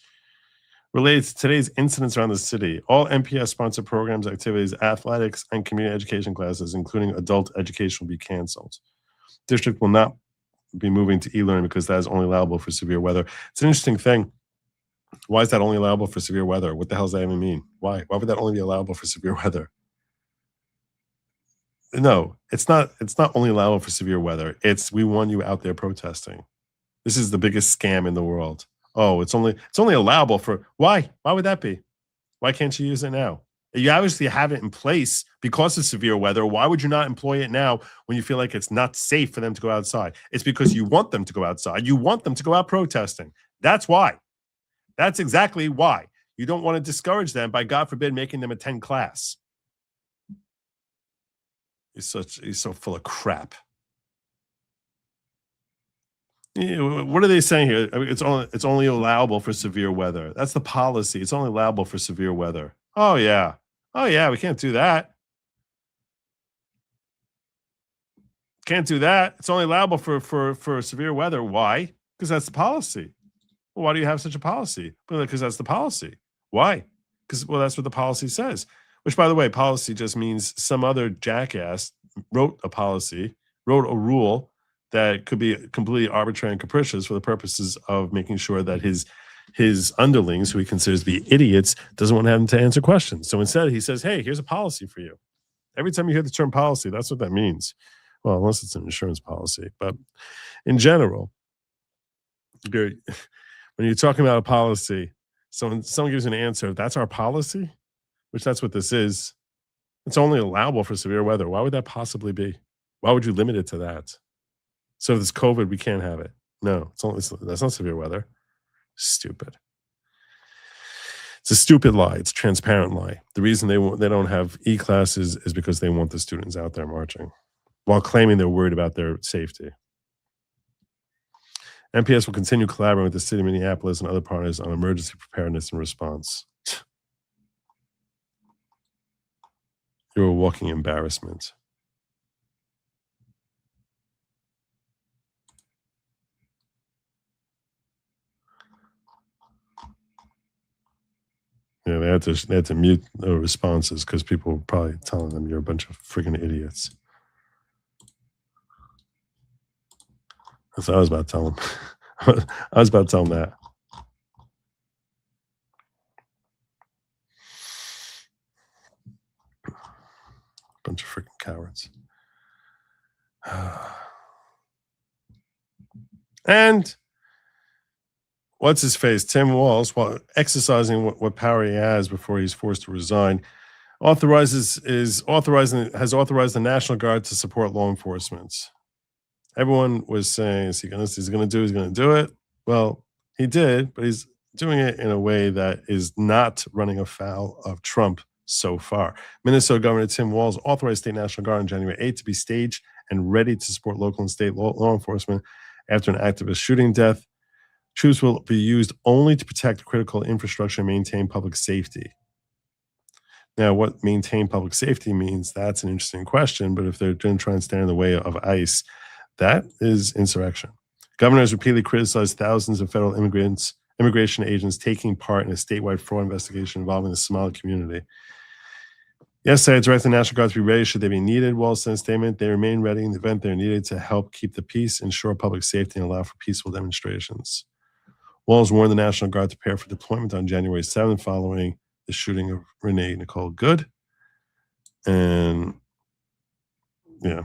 Related to today's incidents around the city, all MPS-sponsored programs, activities, athletics, and community education classes, including adult education, will be canceled. District will not be moving to e-learning because that is only allowable for severe weather. It's an interesting thing. Why is that only allowable for severe weather? What the hell does that even mean? Why? Why would that only be allowable for severe weather? No, it's not only allowable for severe weather. It's we want you out there protesting. This is the biggest scam in the world. Oh, it's only allowable for why? Why would that be? Why can't you use it now? You obviously have it in place because of severe weather. Why would you not employ it now when you feel like it's not safe for them to go outside? It's because you want them to go outside. You want them to go out protesting. That's why. That's exactly why. You don't want to discourage them by, God forbid, making them attend class. He's so full of crap. What are they saying here? I mean, it's only allowable for severe weather. That's the policy. It's only allowable for severe weather. Oh yeah, we can't do that. Can't do that. It's only allowable for severe weather. Why? Because that's the policy. Well, why do you have such a policy? Because that's the policy. Why? Because that's what the policy says. Which, by the way, policy just means some other jackass wrote a rule that could be completely arbitrary and capricious for the purposes of making sure that his underlings, who he considers to be idiots, doesn't want to have them to answer questions. So instead, he says, hey, here's a policy for you. Every time you hear the term policy, that's what that means. Well, unless it's an insurance policy. But in general, when you're talking about a policy, so when someone gives you an answer, that's our policy, which that's what this is. It's only allowable for severe weather. Why would that possibly be? Why would you limit it to that? So if it's COVID, we can't have it. No, that's not severe weather. Stupid. It's a stupid lie. It's a transparent lie. The reason they don't have e-classes is because they want the students out there marching while claiming they're worried about their safety. MPS will continue collaborating with the city of Minneapolis and other partners on emergency preparedness and response. You're a walking embarrassment. Yeah, they had to mute the responses because people were probably telling them you're a bunch of freaking idiots. That's what I was about to tell them. I was about to tell them that. Bunch of freaking cowards. And what's his face? Tim Walz, while exercising what power he has before he's forced to resign, has authorized the National Guard to support law enforcement. Everyone was saying, he's going to do it. Well, he did, but he's doing it in a way that is not running afoul of Trump so far. Minnesota Governor Tim Walz authorized State National Guard on January 8th to be staged and ready to support local and state law enforcement after an activist shooting death. Troops will be used only to protect critical infrastructure and maintain public safety. Now, what maintain public safety means, that's an interesting question, but if they're going to try and stand in the way of ICE, that is insurrection. Governors repeatedly criticized thousands of federal immigration agents taking part in a statewide fraud investigation involving the Somali community. Yesterday, I directed the National Guard to be ready should they be needed. Walz sent a statement. They remain ready in the event they're needed to help keep the peace, ensure public safety, and allow for peaceful demonstrations. Walls warned the National Guard to prepare for deployment on January 7th following the shooting of Renee Nicole Good. And yeah,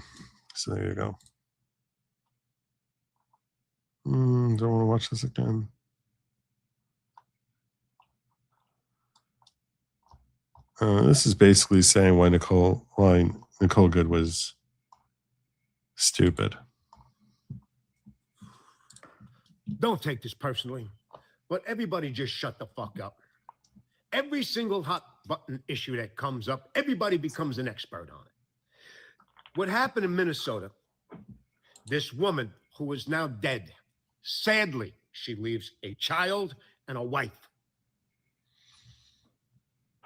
so there you go. Don't want to watch this again. This is basically saying why Nicole Good was stupid. Don't take this personally, but everybody just shut the fuck up. Every single hot button issue that comes up, everybody becomes an expert on it. What happened in Minnesota, this woman who is now dead, sadly, she leaves a child and a wife.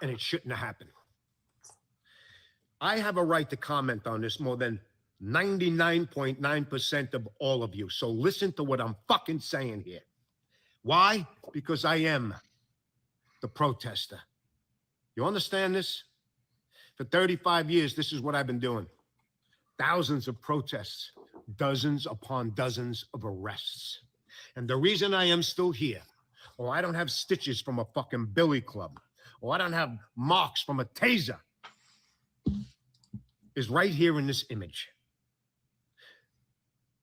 And it shouldn't have happened. I have a right to comment on this more than 99.9% of all of you. So listen to what I'm fucking saying here. Why? Because I am the protester. You understand this? For 35 years, this is what I've been doing. Thousands of protests, dozens upon dozens of arrests. And the reason I am still here, or I don't have stitches from a fucking billy club, or I don't have marks from a taser, is right here in this image.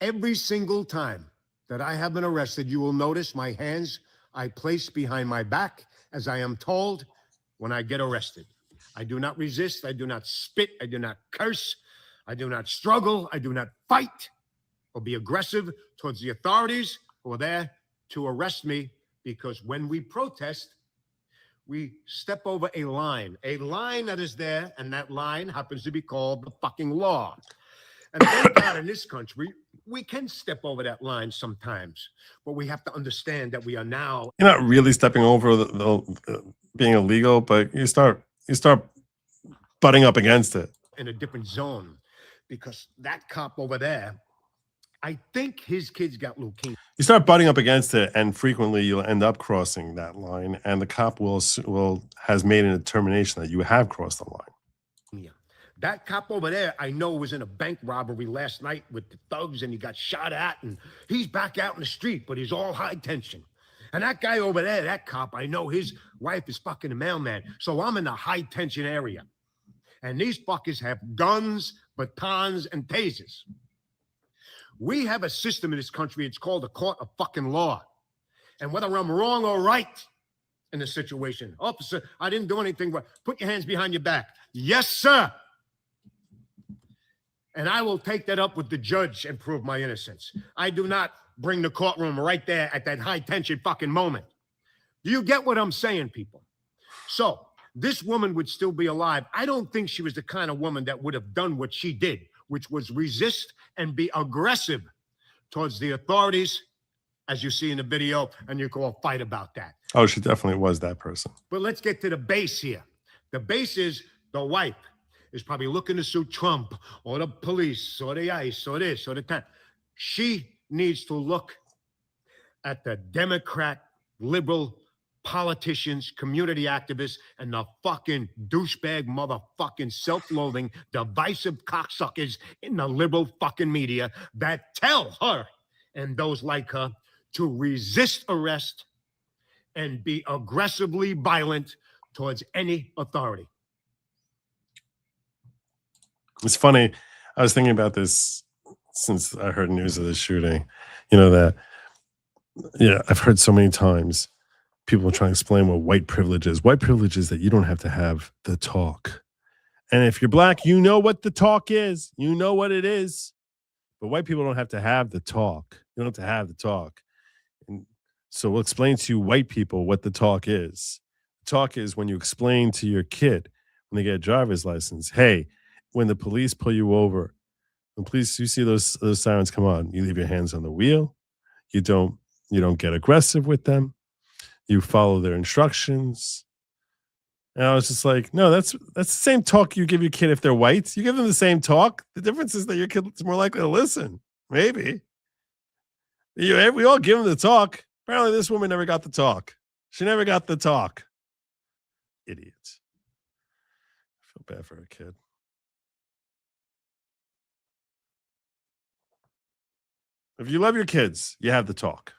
Every single time that I have been arrested, you will notice my hands I place behind my back as I am told when I get arrested. I do not resist. I do not spit. I do not curse. I do not struggle. I do not fight or be aggressive towards the authorities who are there to arrest me, because when we protest, we step over a line that is there, and that line happens to be called the fucking law. And thank God in this country, we can step over that line sometimes, but we have to understand that we are now. You're not really stepping over the being illegal, but you start butting up against it. In a different zone, because that cop over there, I think his kids got leukemia. You start butting up against it, and frequently you'll end up crossing that line, and the cop has made a determination that you have crossed the line. Yeah. That cop over there, I know, was in a bank robbery last night with the thugs, and he got shot at, and he's back out in the street, but he's all high tension. And that guy over there, that cop, I know his wife is fucking a mailman, so I'm in the high tension area. And these fuckers have guns, batons, and tasers. We have a system in this country, it's called a court of fucking law. And whether I'm wrong or right in the situation, officer, I didn't do anything wrong. Put your hands behind your back. Yes, sir. And I will take that up with the judge and prove my innocence. I do not bring the courtroom right there at that high tension fucking moment. Do you get what I'm saying, people? So this woman would still be alive. I don't think she was the kind of woman that would have done what she did, which was resist and be aggressive towards the authorities, as you see in the video, and you can all fight about that. Oh, she definitely was that person. But let's get to the base here. The base is the wife is probably looking to sue Trump or the police or the ICE or this or the that. She needs to look at the Democrat, liberal politicians, community activists, and the fucking douchebag, motherfucking self-loathing, divisive cocksuckers in the liberal fucking media that tell her and those like her to resist arrest and be aggressively violent towards any authority. It's funny. I was thinking about this since I heard news of this shooting. You know that, yeah, I've heard so many times people trying to explain what white privilege is. White privilege is that you don't have to have the talk. And if you're black, you know what the talk is. You know what it is. But white people don't have to have the talk. You don't have to have the talk. And so we'll explain to you white people what the talk is. The talk is when you explain to your kid when they get a driver's license, hey, when the police pull you over, when police, you see those sirens come on, you leave your hands on the wheel. You don't get aggressive with them. You follow their instructions. And I was just like, no, that's the same talk you give your kid if they're white. You give them the same talk. The difference is that your kid's more likely to listen. Maybe. We all give them the talk. Apparently this woman never got the talk. She never got the talk. Idiots. I feel bad for her kid. If you love your kids, you have the talk.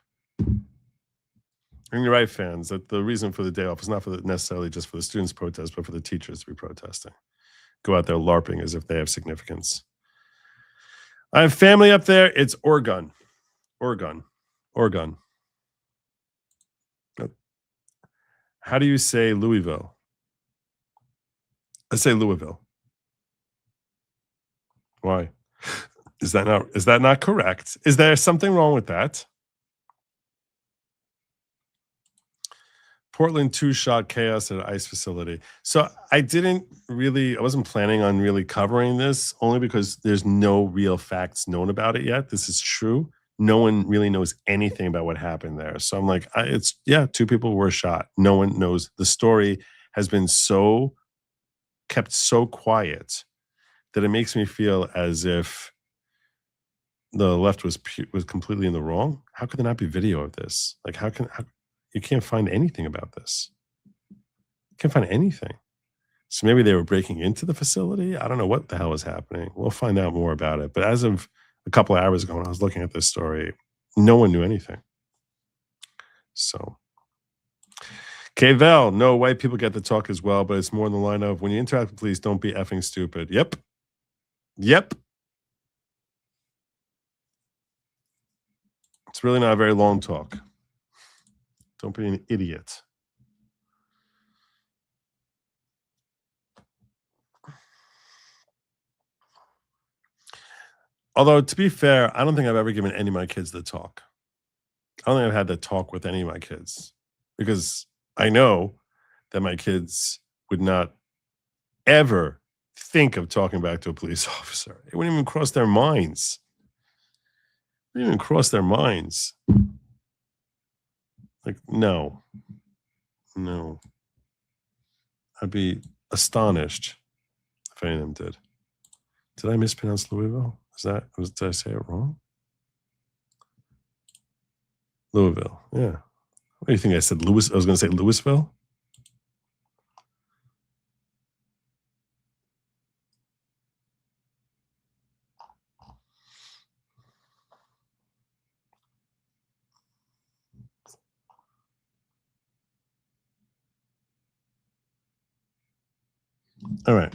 And you're right, fans, that the reason for the day off is not necessarily just for the students' protest, but for the teachers to be protesting. Go out there LARPing as if they have significance. I have family up there. It's Oregon. Oregon. Oregon. How do you say Louisville? I say Louisville. Why? Is that not correct? Is there something wrong with that? Portland 2-shot chaos at an ICE facility. So I wasn't planning on really covering this, only because there's no real facts known about it yet. This is true. No one really knows anything about what happened there. So I'm like, 2 people were shot. No one knows. The story has been kept so quiet that it makes me feel as if the left was completely in the wrong. How could there not be video of this? Like, how you can't find anything about this. You can't find anything. So maybe they were breaking into the facility. I don't know what the hell was happening. We'll find out more about it. But as of a couple of hours ago, when I was looking at this story, no one knew anything. So, K-Vel, no, white people get to talk as well, but it's more in the line of, when you interact with police, don't be effing stupid. Yep. It's really not a very long talk. Don't be an idiot. Although, to be fair, I don't think I've ever given any of my kids the talk. I don't think I've had the talk with any of my kids, because I know that my kids would not ever think of talking back to a police officer. It wouldn't even cross their minds. It wouldn't even cross their minds. Like, no. I'd be astonished if any of them did. Did I mispronounce Louisville? Did I say it wrong? Louisville, yeah. What do you think I said? I was going to say Louisville? All right.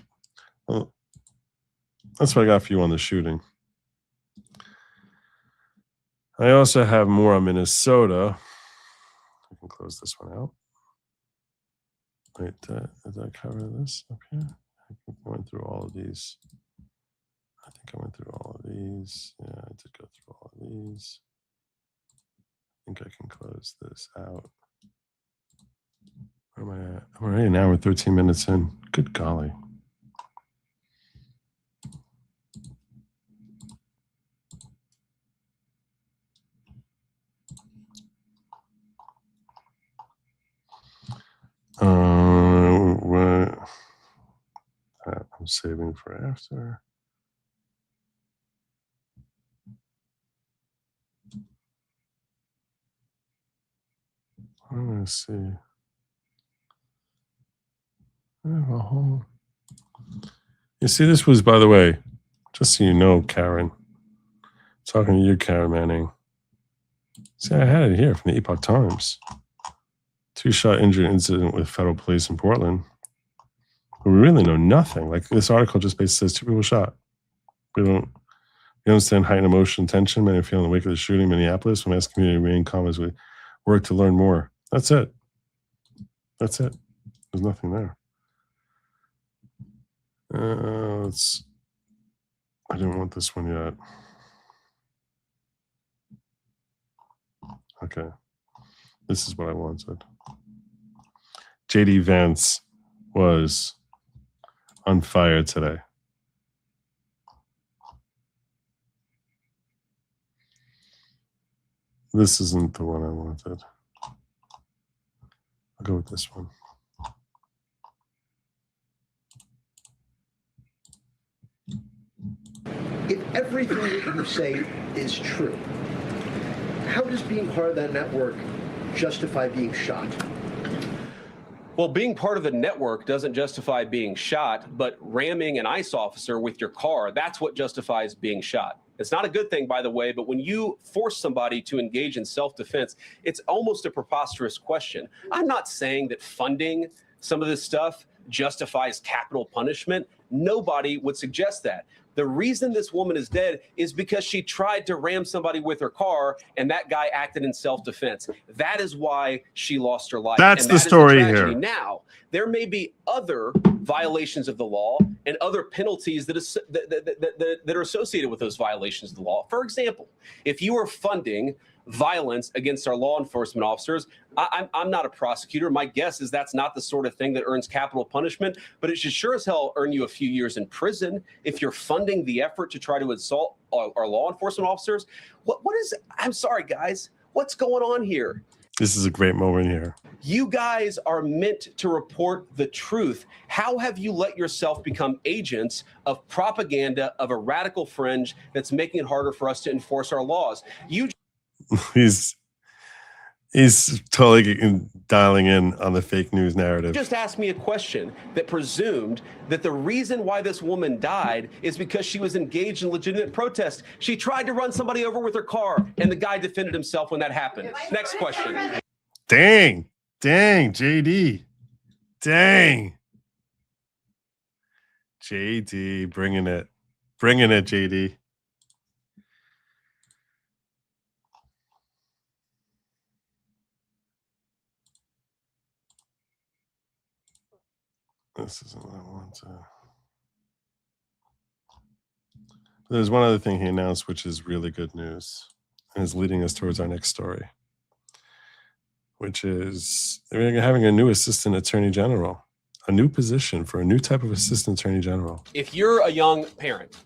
Well, that's what I got for you on the shooting. I also have more on Minnesota. I can close this one out. Wait, did I cover this up here? I think I went through all of these. I did go through all of these. I think I can close this out. Where am I at? I'm already an hour and 13 minutes in. Good golly. I'm saving for after. I'm going to see. I have a whole. You see, this was, by the way, just so you know, Karen. Talking to you, Karen Manning. See, I had it here from the Epoch Times. 2-shot injury incident with federal police in Portland. But we really know nothing. Like, this article just basically says 2 people shot. We understand heightened emotion and tension many feel in the wake of the shooting in Minneapolis. We ask community to remain calm as we work to learn more. That's it. There's nothing there. I didn't want this one yet. Okay. This is what I wanted. JD Vance was on fire today. This isn't the one I wanted. I'll go with this one. If everything that you say is true, how does being part of that network justify being shot? Well, being part of the network doesn't justify being shot, but ramming an ICE officer with your car, that's what justifies being shot. It's not a good thing, by the way, but when you force somebody to engage in self-defense, it's almost a preposterous question. I'm not saying that funding some of this stuff justifies capital punishment. Nobody would suggest that. The reason this woman is dead is because she tried to ram somebody with her car, and that guy acted in self-defense. That is why she lost her life. That's and the that is story tragedy. here. Now, there may be other violations of the law and other penalties that are associated with those violations of the law. For example, if you are funding violence against our law enforcement officers, I'm not a prosecutor. My guess is that's not the sort of thing that earns capital punishment, but it should sure as hell earn you a few years in prison if you're funding the effort to try to assault our law enforcement officers. What is, I'm sorry, guys, what's going on here? This is a great moment here. You guys are meant to report the truth. How have you let yourself become agents of propaganda of a radical fringe that's making it harder for us to enforce our laws? He's totally dialing in on the fake news narrative. Just asked me a question that presumed that the reason why this woman died is because she was engaged in legitimate protest. She tried to run somebody over with her car, and the guy defended himself when that happened. Next question. Dang, JD. Dang. JD, bringing it, JD. This isn't what I want to. There's one other thing he announced, which is really good news, and is leading us towards our next story, which is they're having a new assistant attorney general, a new position for a new type of assistant attorney general. If you're a young parent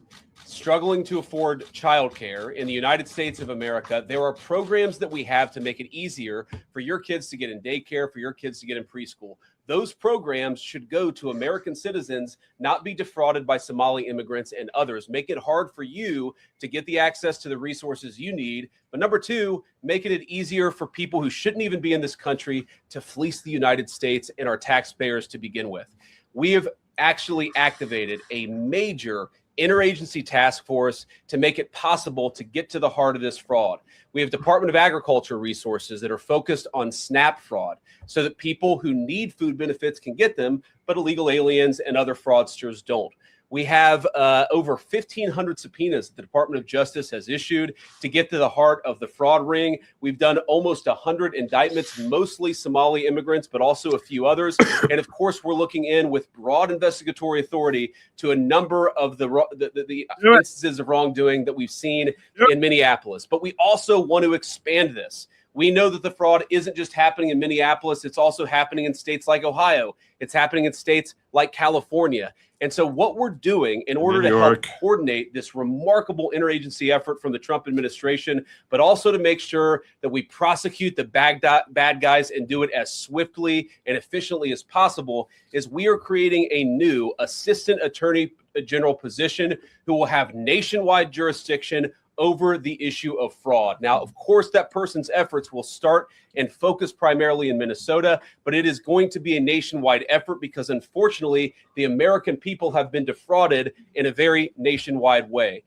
struggling to afford childcare in the United States of America, there are programs that we have to make it easier for your kids to get in daycare, for your kids to get in preschool. Those programs should go to American citizens, not be defrauded by Somali immigrants and others. Make it hard for you to get the access to the resources you need. But number two, making it easier for people who shouldn't even be in this country to fleece the United States and our taxpayers to begin with. We have actually activated a major interagency task force to make it possible to get to the heart of this fraud. We have Department of Agriculture resources that are focused on SNAP fraud so that people who need food benefits can get them, but illegal aliens and other fraudsters don't. We have over 1,500 subpoenas that the Department of Justice has issued to get to the heart of the fraud ring. We've done almost 100 indictments, mostly Somali immigrants, but also a few others. And of course, we're looking in with broad investigatory authority to a number of the instances of wrongdoing that we've seen in Minneapolis. But we also want to expand this. We know that the fraud isn't just happening in Minneapolis. It's also happening in states like Ohio. It's happening in states like California. And so what we're doing in order to help coordinate this remarkable interagency effort from the Trump administration, but also to make sure that we prosecute the bad guys and do it as swiftly and efficiently as possible, is we are creating a new assistant attorney general position who will have nationwide jurisdiction over the issue of fraud. Now, of course, that person's efforts will start and focus primarily in Minnesota, but it is going to be a nationwide effort because, unfortunately, the American people have been defrauded in a very nationwide way.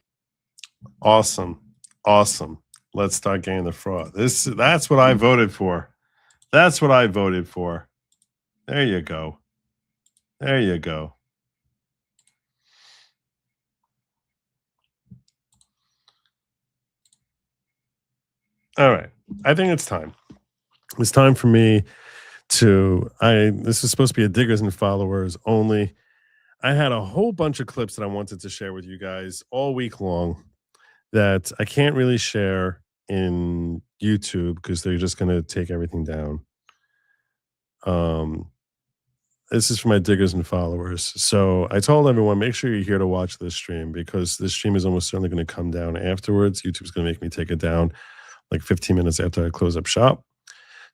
Awesome. Let's start getting the fraud. That's what I voted for. That's what I voted for. There you go. All right. I think it's time. It's time for me to, this is supposed to be a Diggers and Followers only. I had a whole bunch of clips that I wanted to share with you guys all week long that I can't really share in YouTube because they're just going to take everything down. This is for my Diggers and Followers. So I told everyone, make sure you're here to watch this stream because this stream is almost certainly going to come down afterwards. YouTube's going to make me take it down like 15 minutes after I close up shop.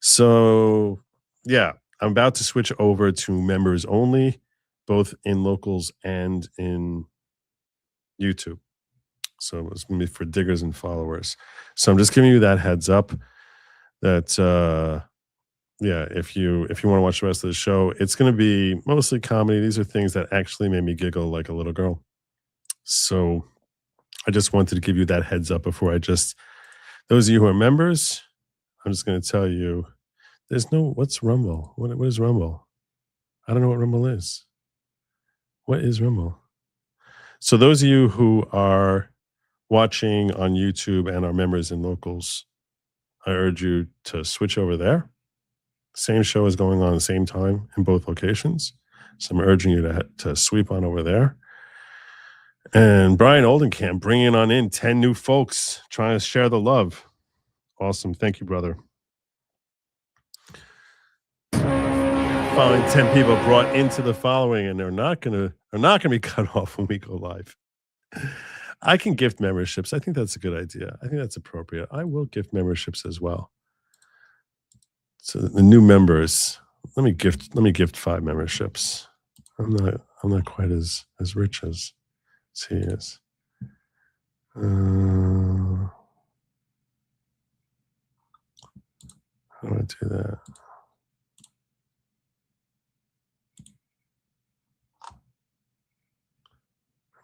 So yeah, I'm about to switch over to members only, both in locals and in YouTube. So it's going to be for Diggers and Followers. So I'm just giving you that heads up that, yeah, if you want to watch the rest of the show, it's going to be mostly comedy. These are things that actually made me giggle like a little girl. So I just wanted to give you that heads up before those of you who are members, I'm just going to tell you, what's Rumble? What is Rumble? I don't know what Rumble is. What is Rumble? So those of you who are watching on YouTube and are members in locals, I urge you to switch over there. Same show is going on at the same time in both locations. So I'm urging you to sweep on over there. And Brian Oldenkamp bringing on in 10 new folks, trying to share the love. Awesome. Thank you, brother. Following 10 people brought into the following, and they're not gonna be cut off when we go live. I can gift memberships. I think that's a good idea. I think that's appropriate. I will gift memberships as well. So the new members, let me gift 5 memberships. I'm not quite as rich as he is. How do I do that?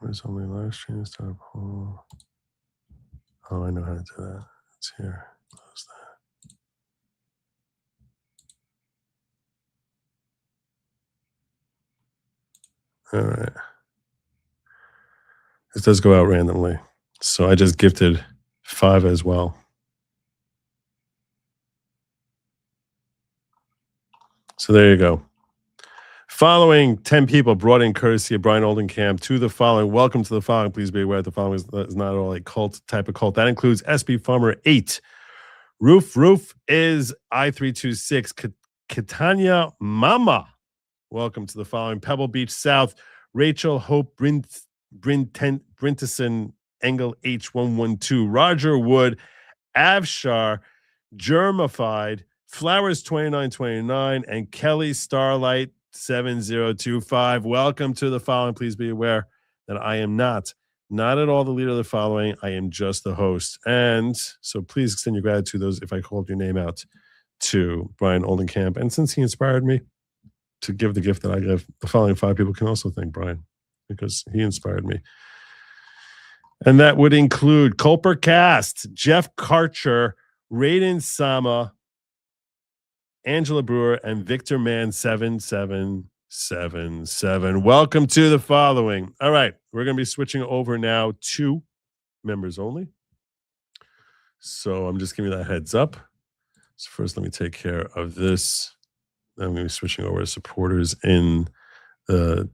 Members only live stream, start a poll. Oh, I know how to do that. It's here. Close that. All right. This does go out randomly. So I just gifted 5 as well. So there you go. Following 10 people brought in courtesy of Brian Oldenkamp to the following. Welcome to the following. Please be aware the following is not at all a cult type of cult. That includes SB Farmer 8. Roof is I326. Catania Mama. Welcome to the following. Pebble Beach South. Rachel Hope Brinteson Engel H112. Roger Wood. Avshar. Germified. Flowers 2929 and Kelly Starlight 7025. Welcome to the following. Please be aware that I am not at all the leader of the following. I am just the host. And so please extend your gratitude to those if I called your name out to Brian Oldenkamp. And since he inspired me to give the gift that I give, the following 5 people can also thank Brian because he inspired me. And that would include Culper Cast, Jeff Karcher, Raiden Sama, Angela Brewer, and Victor Man 7777. Welcome to the following. All right, we're going to be switching over now to members only. So I'm just giving you that heads up. So first, let me take care of this. Then I'm going to be switching over to supporters in the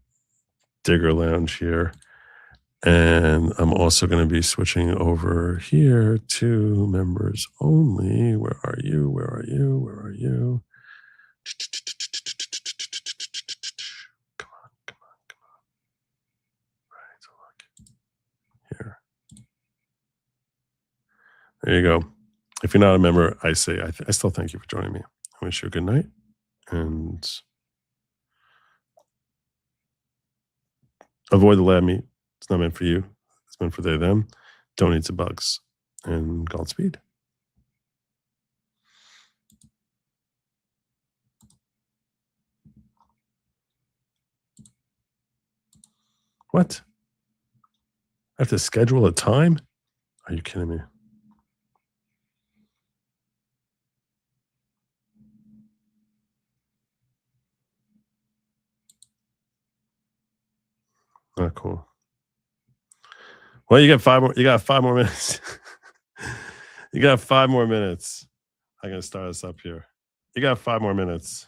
Digger Lounge here. And I'm also going to be switching over here to members only. Where are you? Where are you? Where are you? Come on. Right, so look here. There you go. If you're not a member, I say I still thank you for joining me. I wish you a good night. And avoid the lab meat. It's not meant for you. It's meant for they, them. Don't eat the bugs. And Godspeed. What? I have to schedule a time? Are you kidding me? Not cool. Well, you got 5 more. You got 5 more minutes. You got 5 more minutes. I'm gonna start us up here. You got 5 more minutes.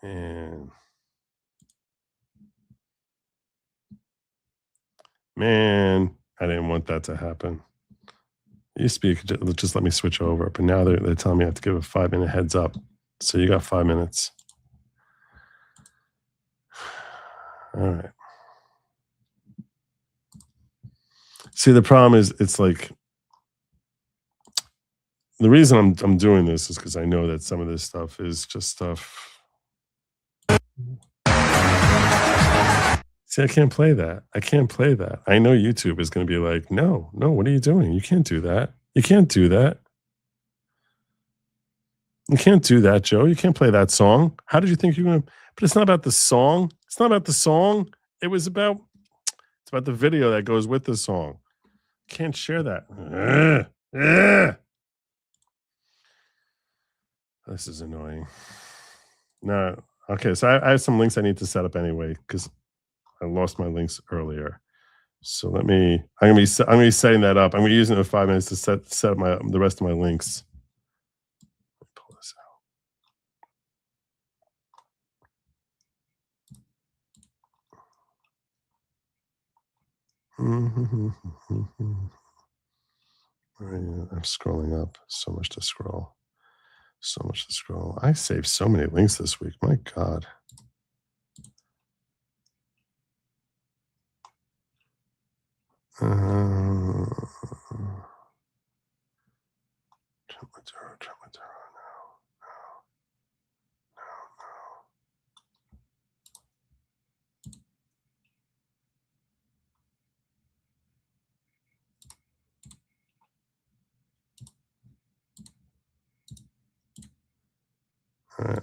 And man, I didn't want that to happen. It used to be just let me switch over, but now they're telling me I have to give a 5-minute heads up. So you got 5 minutes. All right. See, the problem is it's like the reason I'm doing this is because I know that some of this stuff is just stuff. See, I can't play that. I can't play that. I know YouTube is going to be like, no, what are you doing? You can't do that. You can't do that. You can't do that, Joe. You can't play that song. How did you think you're going to? But it's not about the song. It's not about the song. It was about It's about the video that goes with the song. Can't share that. This is annoying. No. Okay, so I have some links I need to set up anyway because I lost my links earlier. So I'm gonna be setting that up. I'm gonna be using it for 5 minutes to set up the rest of my links. Let me pull this out. I'm scrolling up. So much to scroll. I saved so many links this week. My God.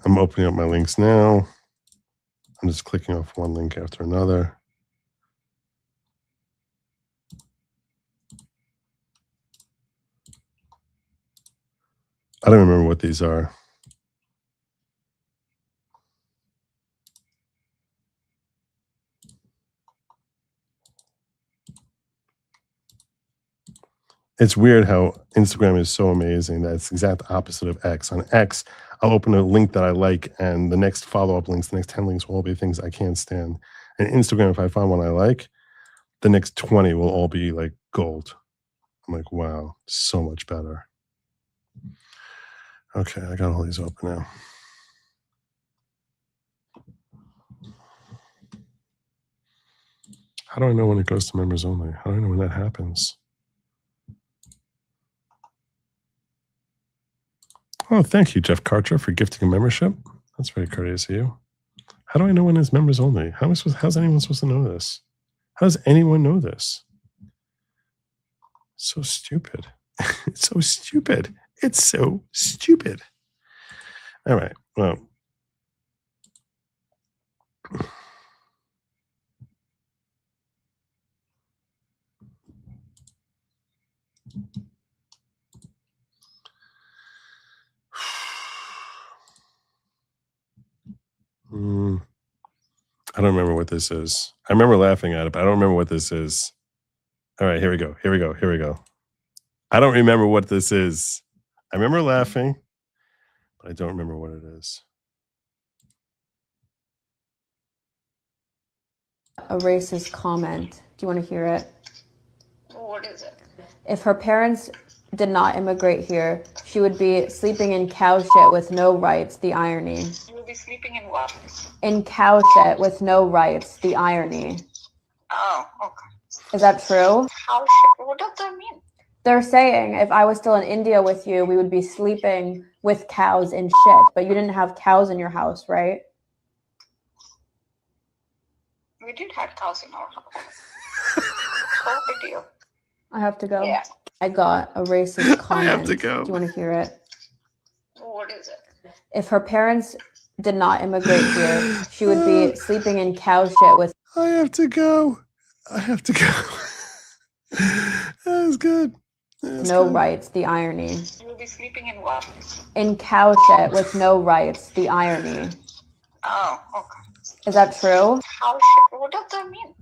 I'm opening up my links now. I'm just clicking off one link after another. I don't remember what these are. It's weird how Instagram is so amazing that it's the exact opposite of X. On X, I'll open a link that I like, and the next follow-up links, the next 10 links will all be things I can't stand. And Instagram, if I find one I like, the next 20 will all be like gold. I'm like, wow, so much better. Okay, I got all these open now. How do I know when it goes to members only? How do I know when that happens? Oh, thank you, Jeff Karcher, for gifting a membership. That's very courteous of you. How do I know when it's members only? How's anyone supposed to know this? How does anyone know this? So stupid. It's so stupid. It's so stupid. All right. Well. I don't remember what this is. I remember laughing at it, but I don't remember what this is. All right, here we go. I don't remember what this is. I remember laughing, but I don't remember what it is. A racist comment. Do you want to hear it? What is it? If her parents did not immigrate here, she would be sleeping in cow shit with no rights. The irony. You will be sleeping in what? In cow shit with no rights. The irony. Oh, okay. Is that true? How shit? What does that mean? They're saying if I was still in India with you, we would be sleeping with cows in shit. But you didn't have cows in your house, right? We did have cows in our house. So big deal. I have to go. Yeah. I got a racist comment. I have to go. Do you want to hear it? What is it? If her parents did not immigrate here, she would be sleeping in cow shit with... I have to go. That was good. No rights. The irony. You will be sleeping in what? In cow shit with no rights. The irony. Oh, okay. Is that true? How shit? What does that mean?